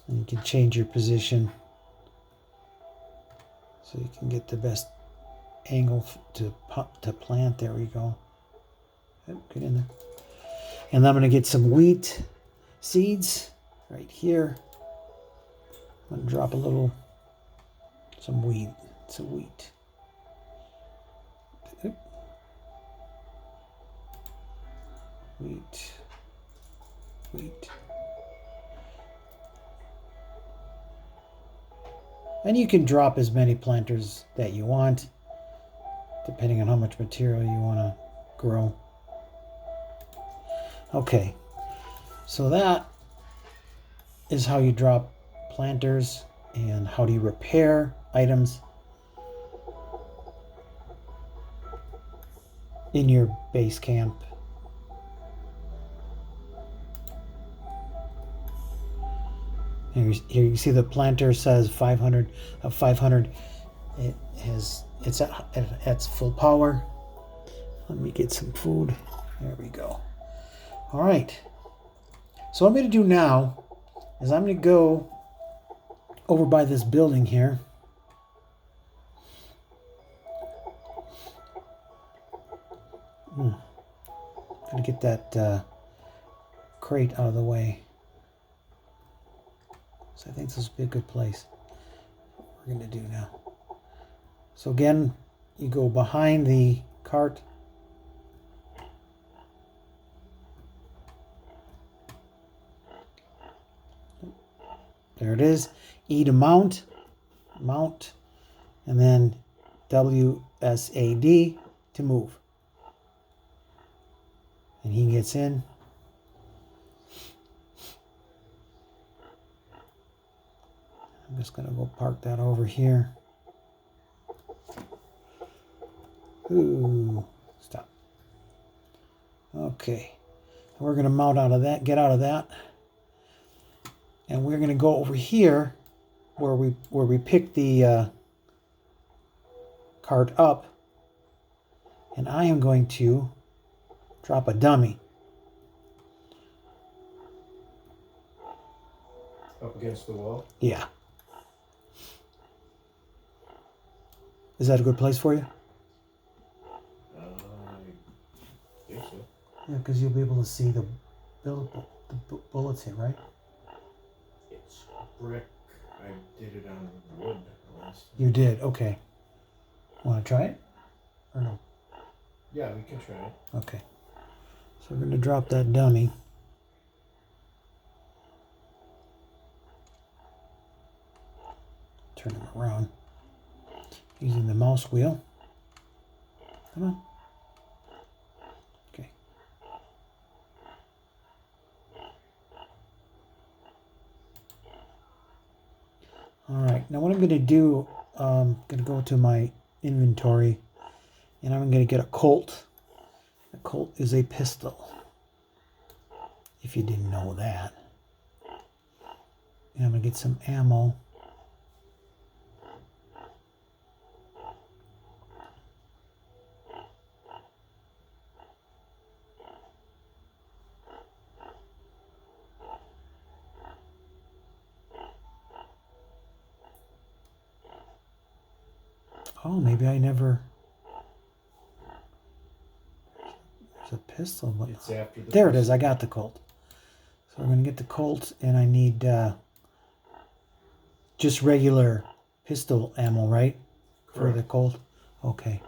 and you can change your position so you can get the best angle to plant. There we go. Yep, get in there. And then I'm going to get some wheat seeds right here. I'm going to drop some wheat. Some wheat. Wheat. Wheat. And you can drop as many planters that you want, depending on how much material you want to grow. Okay, so that is how you drop planters and how do you repair items in your base camp. Here you see the planter says 500 of 500. It's at full power. Let me get some food. There we go. All right. So what I'm going to do now is I'm going to go over by this building here. I'm going to get that crate out of the way. So I think this will be a good place. What we're going to do now. So again, you go behind the cart. There it is. E to mount, and then WSAD to move. And he gets in. I'm just going to go park that over here. Ooh, stop. Okay. We're going to mount out of that, get out of that. And we're going to go over here where we pick the cart up. And I am going to drop a dummy. Up against the wall? Yeah. Is that a good place for you? I think so. Yeah, because you'll be able to see the bullets here, right? It's brick. I did it on wood last time. You did? Okay. Want to try it? Or no? Yeah, we can try it. Okay. So we're going to drop that dummy. Turn him around. Using the mouse wheel. Come on. Okay. All right. Now what I'm going to do, I'm going to go to my inventory and I'm going to get a Colt. A Colt is a pistol. If you didn't know that. And I'm going to get some ammo. Oh, maybe I never... There's a pistol. But... It's after the there pistol. it is. I got the Colt. So we're going to get the Colt, and I need just regular pistol ammo, right? Correct. For the Colt? Okay.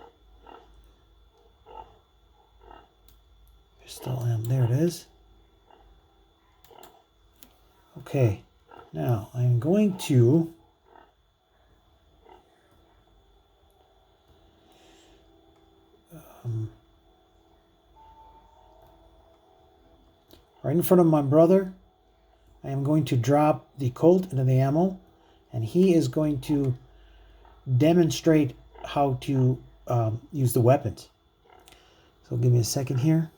Pistol ammo. There it is. Okay. Now, I'm going to... right in front of my brother, I am going to drop the Colt into the ammo, and he is going to demonstrate how to use the weapons. So give me a second here.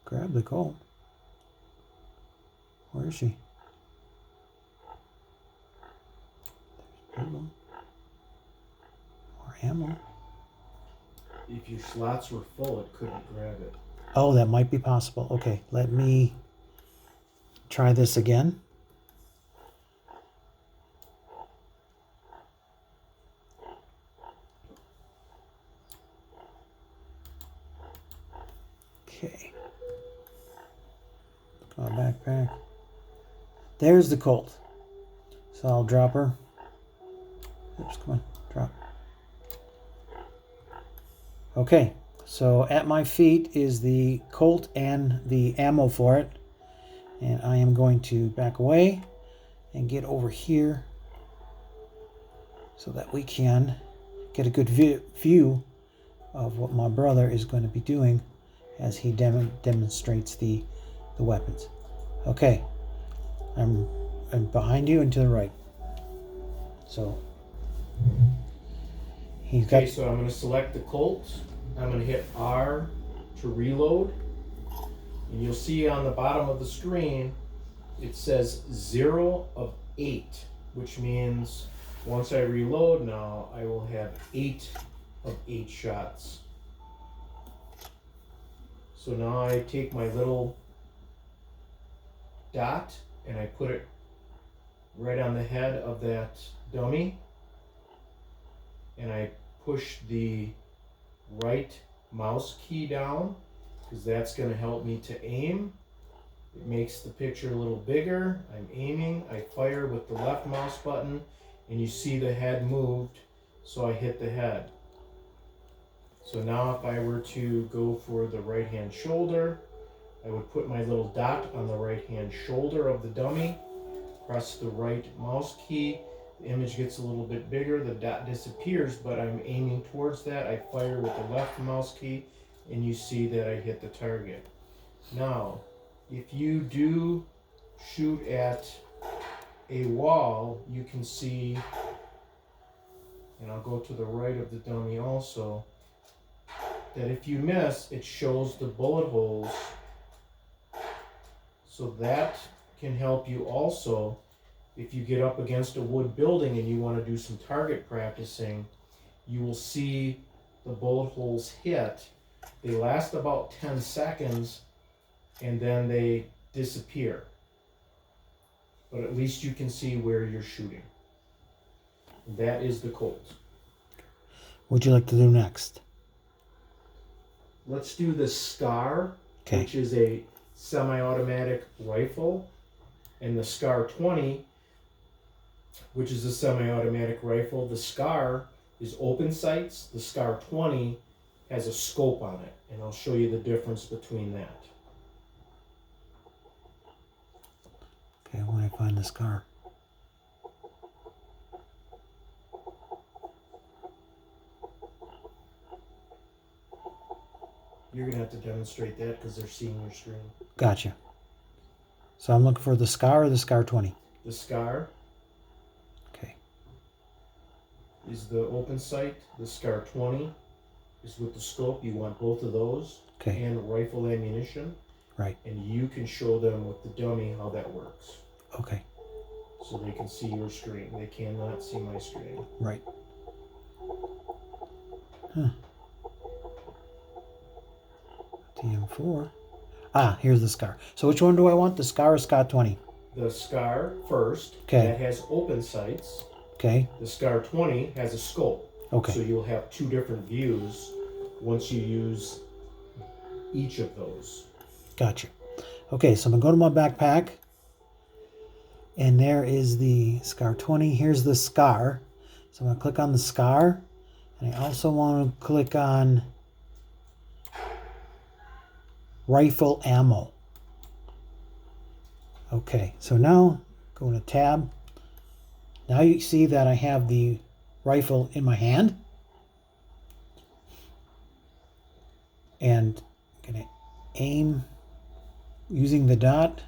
Grab the Colt. Where is she? There's one. More ammo. If your slots were full, it couldn't grab it. Oh, that might be possible. Okay, let me try this again. Okay. My backpack. There's the Colt. So I'll drop her. Oops, come on, drop. Okay, so at my feet is the Colt and the ammo for it. And I am going to back away and get over here so that we can get a good view of what my brother is going to be doing as he demonstrates the weapons. Okay, I'm behind you and to the right. So he's got. Okay, so I'm going to select the Colt. I'm going to hit R to reload. And you'll see on the bottom of the screen, it says 0 of 8, which means once I reload now, I will have 8 of 8 shots. So now I take my little dot and I put it right on the head of that dummy, and I push the right mouse key down because that's going to help me to aim. It makes the picture a little bigger. I'm aiming, I fire with the left mouse button, and you see the head moved, so I hit the head. So now if I were to go for the right hand shoulder, I would put my little dot on the right hand shoulder of the dummy, press the right mouse key, the image gets a little bit bigger, the dot disappears, but I'm aiming towards that. I fire with the left mouse key, and you see that I hit the target. Now, if you do shoot at a wall, you can see, and I'll go to the right of the dummy also, that if you miss, it shows the bullet holes. So that can help you also if you get up against a wood building and you want to do some target practicing. You will see the bullet holes hit. They last about 10 seconds and then they disappear. But at least you can see where you're shooting. That is the Colt. What'd you like to do next? Let's do the Scar, Okay. which is a semi-automatic rifle, and the Scar 20, which is a semi-automatic rifle. The Scar is open sights. The Scar 20 has a scope on it, and I'll show you the difference between that. Okay, when I find the Scar. You're going to have to demonstrate that because they're seeing your screen. Gotcha. So I'm looking for the Scar or the Scar 20? The Scar Okay. is the open sight. The Scar 20 is with the scope. You want both of those. Okay. And rifle ammunition. Right. And you can show them with the dummy how that works. Okay. So they can see your screen. They cannot see my screen. Right. Huh. TM4. Ah, here's the Scar. So which one do I want? The Scar or Scar 20? The Scar first. Okay. That has open sights. Okay. The Scar 20 has a scope. Okay. So you'll have two different views once you use each of those. Gotcha. Okay, so I'm going to go to my backpack. And there is the Scar 20. Here's the Scar. So I'm going to click on the Scar. And I also want to click on rifle ammo. Okay, so now go to tab. Now you see that I have the rifle in my hand. And I'm going to aim using the dot.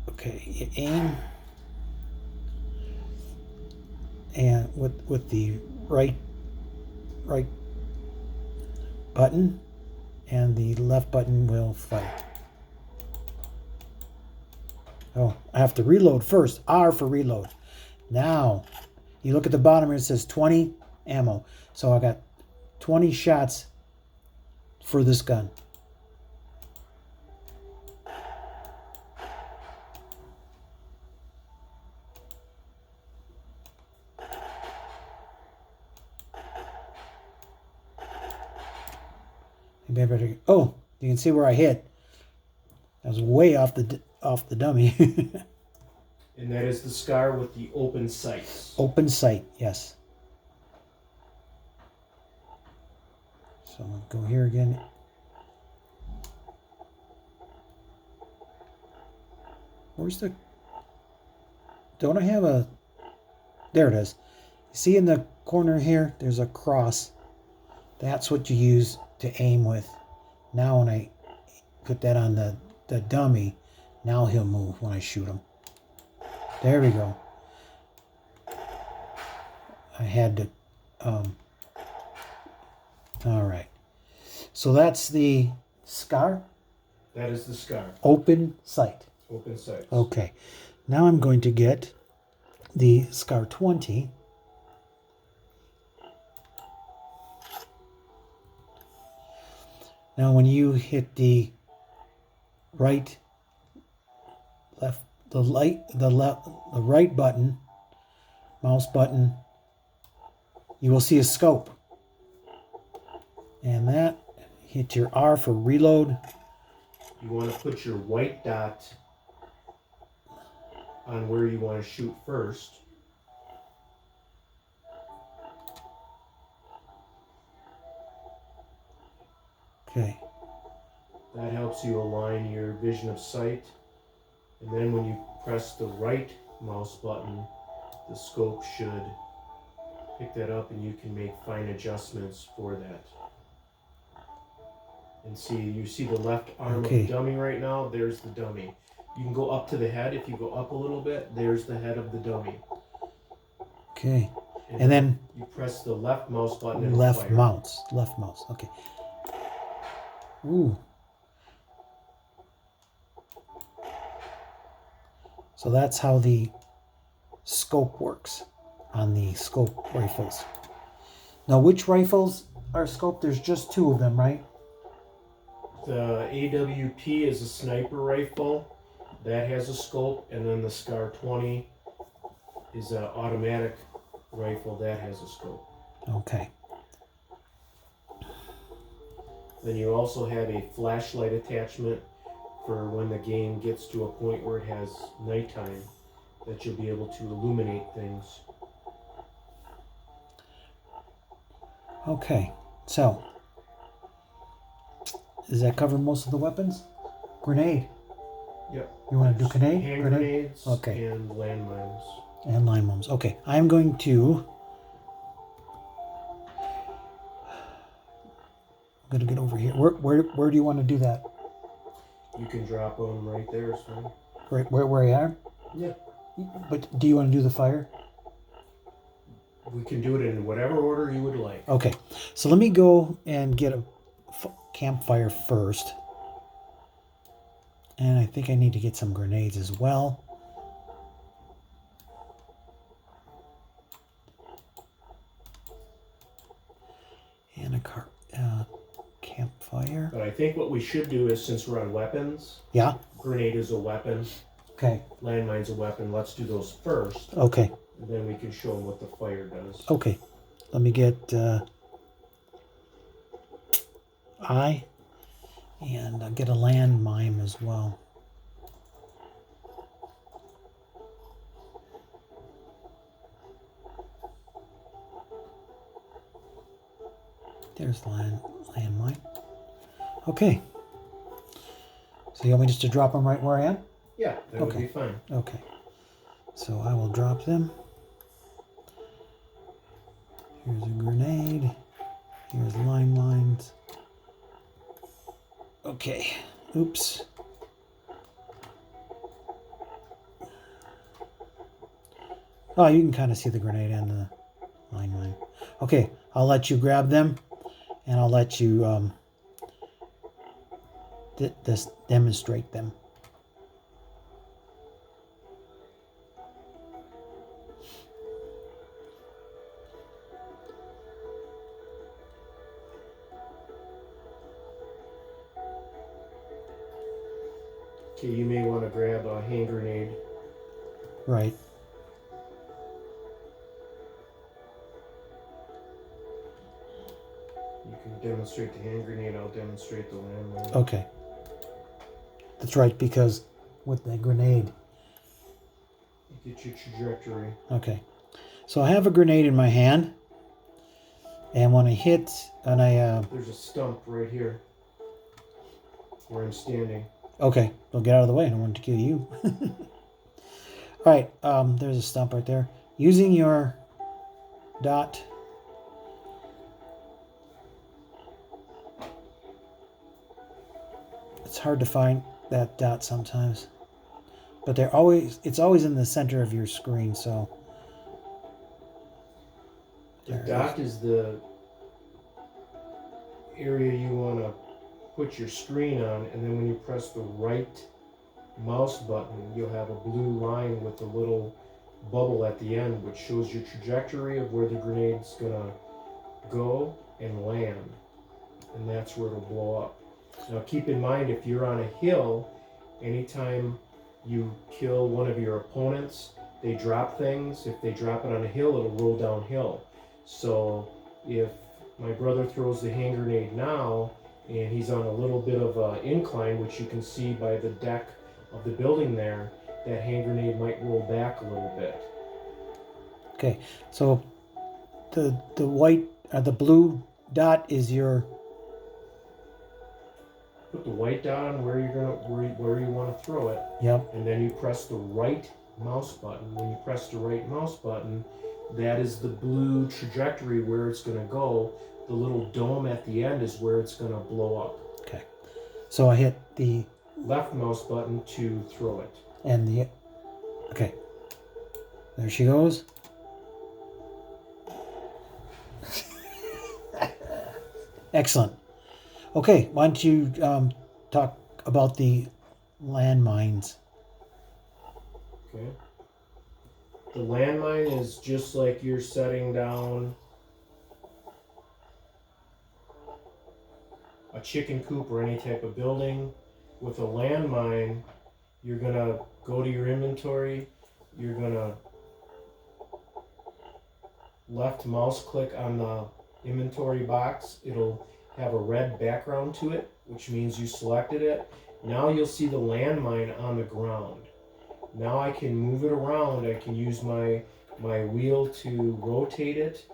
Okay, you aim. And with the right button, and the left button will fire. Oh, I have to reload first. R for reload. Now, you look at the bottom here, it says 20 ammo. So I got 20 shots for this gun. Maybe I better. Oh, you can see where I hit. I was way off the dummy. And that is the scar with the open sights. Open sight, yes. So I'll go here again. Where's the... Don't I have a... There it is. You see in the corner here, there's a cross. That's what you use to aim with. Now when I put that on the dummy, now he'll move when I shoot him. There we go. I had to... all right. So that's the scar? That is the scar. Open sight. Open sights. Okay. Now I'm going to get the scar 20. Now when you hit the right, left, the right button, mouse button, you will see a scope. And that, hit your R for reload. You want to put your white dot on where you want to shoot first. Okay. That helps you align your vision of sight. And then when you press the right mouse button, the scope should pick that up and you can make fine adjustments for that. And see, you see the left arm of the dummy right now? There's the dummy. You can go up to the head. If you go up a little bit, there's the head of the dummy. Okay. And then you press the left mouse button and left fire. mouse. Left mouse. Okay. Ooh. So that's how the scope works on the scope rifles. Now, which rifles are scoped? There's just two of them, right? The AWP is a sniper rifle. That has a scope. And then the SCAR 20 is an automatic rifle. That has a scope. Okay. Then you also have a flashlight attachment for when the game gets to a point where it has nighttime, that you'll be able to illuminate things. Okay, so does that cover most of the weapons? Grenade. Yep. You want to do grenade? Hand grenades okay. And landmines. And landmines. Okay, I'm going to get over here. Where do you want to do that? You can drop them right there, it's fine. Right where you are? Yeah. But do you want to do the fire? We can do it in whatever order you would like. Okay, so let me go and get a campfire first. And I think I need to get some grenades as well. And a campfire. But I think what we should do is, since we're on weapons, yeah, grenade is a weapon. Okay. Landmine's a weapon. Let's do those first. Okay. And then we can show them what the fire does. Okay. Let me get I, and I'll get a landmine as well. There's the landmine. Okay. So you want me just to drop them right where I am? Yeah, that would be fine. Okay. So I will drop them. Here's a grenade. Here's landmines. Okay. Oops. Oh, you can kind of see the grenade and the landmine. Okay, I'll let you grab them, and I'll let you demonstrate them. Okay, you may want to grab a hand grenade. Right. You can demonstrate the hand grenade, I'll demonstrate the landmine. Okay. That's right, because with the grenade. You get your trajectory. Okay. So I have a grenade in my hand. And when I hit, and There's a stump right here where I'm standing. Okay, well, get out of the way. I don't want to kill you. All right, there's a stump right there. Using your dot. It's hard to find that dot sometimes. But it's always in the center of your screen, so. The dot is the area you want to put your screen on, and then when you press the right mouse button, you'll have a blue line with a little bubble at the end, which shows your trajectory of where the grenade's gonna go and land, and that's where it'll blow up. Now keep in mind, if you're on a hill, anytime you kill one of your opponents, they drop things. If they drop it on a hill, it'll roll downhill. So if my brother throws the hand grenade now, and he's on a little bit of an incline, which you can see by the deck of the building there, that hand grenade might roll back a little bit. Okay, so the white, the blue dot is your. Put the white dot on where you want to throw it. Yep. And then you press the right mouse button. When you press the right mouse button, that is the blue trajectory where it's going to go. The little dome at the end is where it's going to blow up. Okay. So I hit the left mouse button to throw it. And the. Okay. There she goes. Excellent. Okay, why don't you talk about the landmines? Okay. The landmine is just like you're setting down a chicken coop or any type of building. With a landmine, you're going to go to your inventory, you're going to left mouse click on the inventory box. It'll have a red background to it, which means you selected it. Now you'll see the landmine on the ground. Now I can move it around. I can use my wheel to rotate it.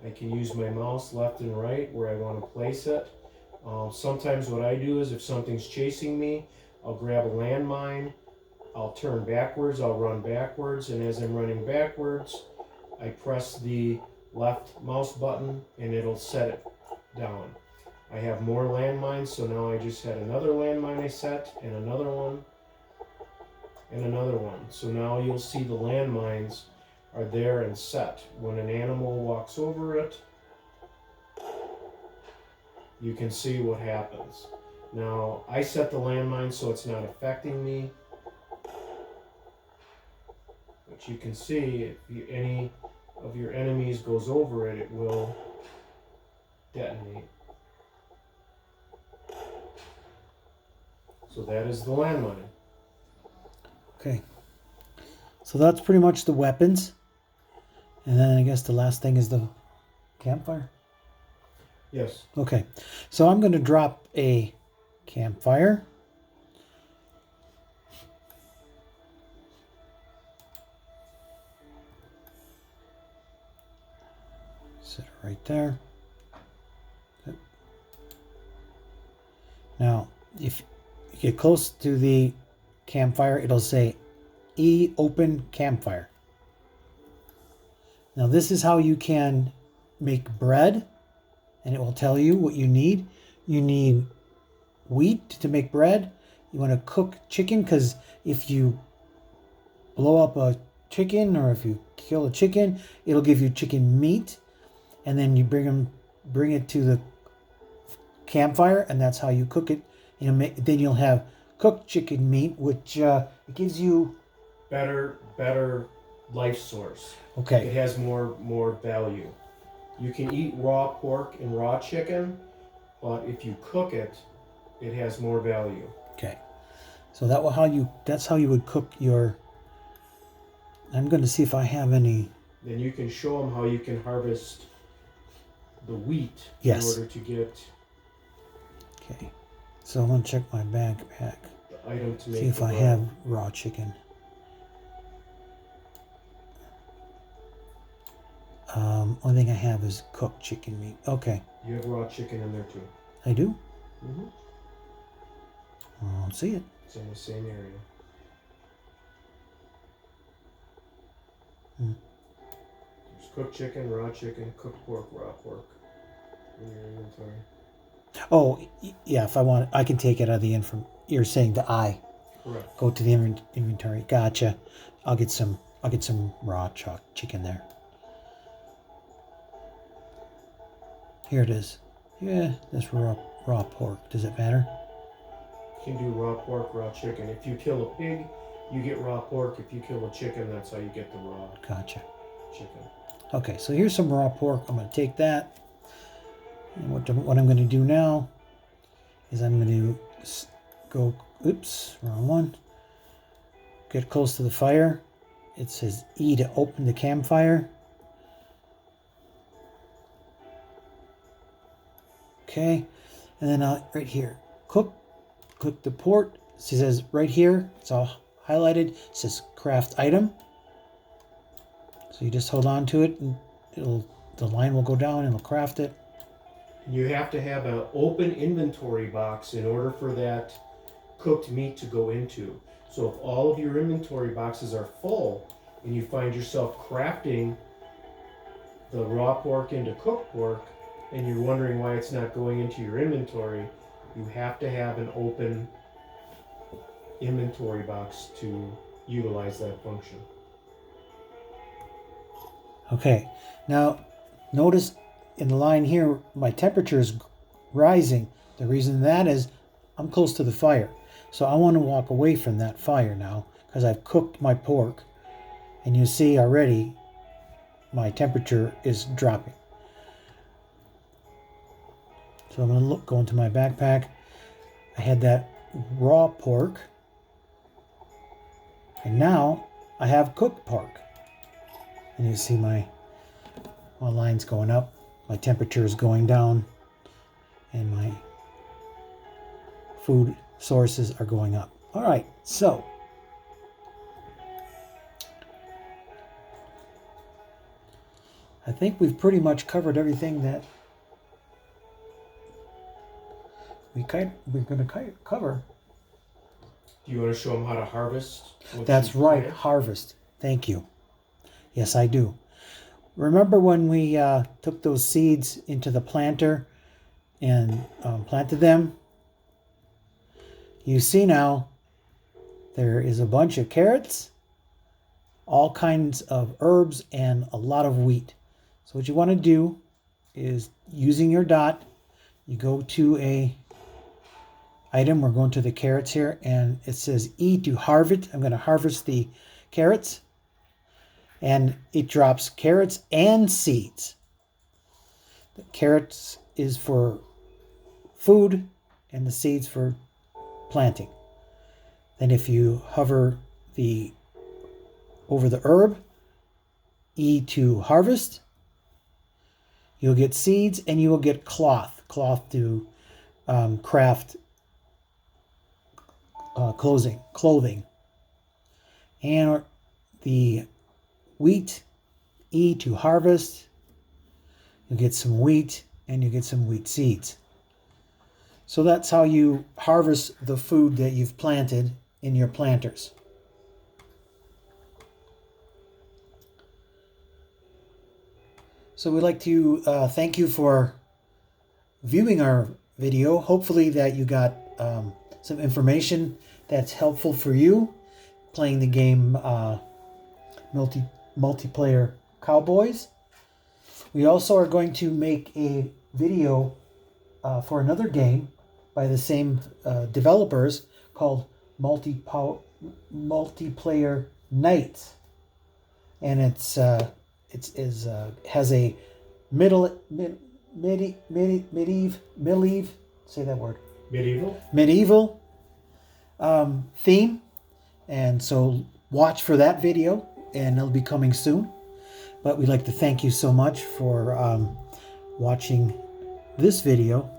I can use my mouse left and right where I want to place it. Sometimes what I do is if something's chasing me, I'll grab a landmine, I'll turn backwards, I'll run backwards, and as I'm running backwards, I press the left mouse button and it'll set it down. I have more landmines, so now I just had another landmine I set, and another one, and another one. So now you'll see the landmines are there and set. When an animal walks over it, you can see what happens. Now, I set the landmine so it's not affecting me. But you can see if any of your enemies goes over it, it will detonate. So that is the landmine. Okay. So that's pretty much the weapons. And then I guess the last thing is the campfire. Yes. Okay. So I'm going to drop a campfire. Set it right there. Now, if you get close to the campfire, it'll say E open campfire. Now this is how you can make bread, and it will tell you what you need. You need wheat to make bread. You want to cook chicken, because if you blow up a chicken or if you kill a chicken, it'll give you chicken meat, and then you bring it to the campfire, and that's how you cook it. Then you'll have cooked chicken meat, which it gives you better life source. Okay. It has more value. You can eat raw pork and raw chicken, but if you cook it, it has more value. Okay. So that's how you would cook your. I'm going to see if I have any. Then you can show them how you can harvest the wheat Yes. in order to get Okay, so I'm gonna check my backpack. The item to make See if I have raw chicken. Only thing I have is cooked chicken meat. Okay. You have raw chicken in there too. I do? Mm-hmm. I don't see it. It's in the same area. There's cooked chicken, raw chicken, cooked pork, raw pork in your inventory. Oh, yeah, if I want, I can take it out of the info. You're saying the I. Correct. Go to the inventory. Gotcha. I'll get some raw chicken there. Here it is. Yeah, this raw pork. Does it matter? You can do raw pork, raw chicken. If you kill a pig, you get raw pork. If you kill a chicken, that's how you get the raw Gotcha. chicken. Okay, so here's some raw pork. I'm going to take that. And what I'm going to do now is I'm going to go, oops, wrong one. Get close to the fire. It says E to open the campfire. Okay, and then right here, click the port. It says right here, it's all highlighted. It says craft item. So you just hold on to it, and the line will go down, and it'll craft it. You have to have an open inventory box in order for that cooked meat to go into. So if all of your inventory boxes are full and you find yourself crafting the raw pork into cooked pork and you're wondering why it's not going into your inventory, you have to have an open inventory box to utilize that function. Okay, now notice in the line here, my temperature is rising. The reason that is I'm close to the fire. So I want to walk away from that fire now because I've cooked my pork. And you see already my temperature is dropping. So I'm going to go into my backpack. I had that raw pork. And now I have cooked pork. And you see my line's going up. My temperature is going down. And my food sources are going up. All right, so I think we've pretty much covered everything that we're going to cover. Do you want to show them how to harvest? That's right, harvest. Thank you. Yes, I do. Remember when we took those seeds into the planter and planted them? You see now there is a bunch of carrots, all kinds of herbs, and a lot of wheat. So what you want to do is, using your dot, you go to a item. We're going to the carrots here, and it says E to harvest. I'm going to harvest the carrots, and it drops carrots and seeds. The carrots is for food, and the seeds for planting. Then if you hover over the herb, E to harvest, you'll get seeds, and you will get cloth to craft clothing. And the wheat, E to harvest, you get some wheat, and you get some wheat seeds. So that's how you harvest the food that you've planted in your planters. So we'd like to thank you for viewing our video. Hopefully that you got some information that's helpful for you playing the game multiplayer Cowboys. We also are going to make a video for another game by the same developers called Multiplayer Nights, and has a medieval say that word medieval theme, and so watch for that video, and it'll be coming soon. But we'd like to thank you so much for watching this video,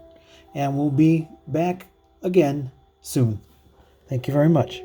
and we'll be back again soon. Thank you very much.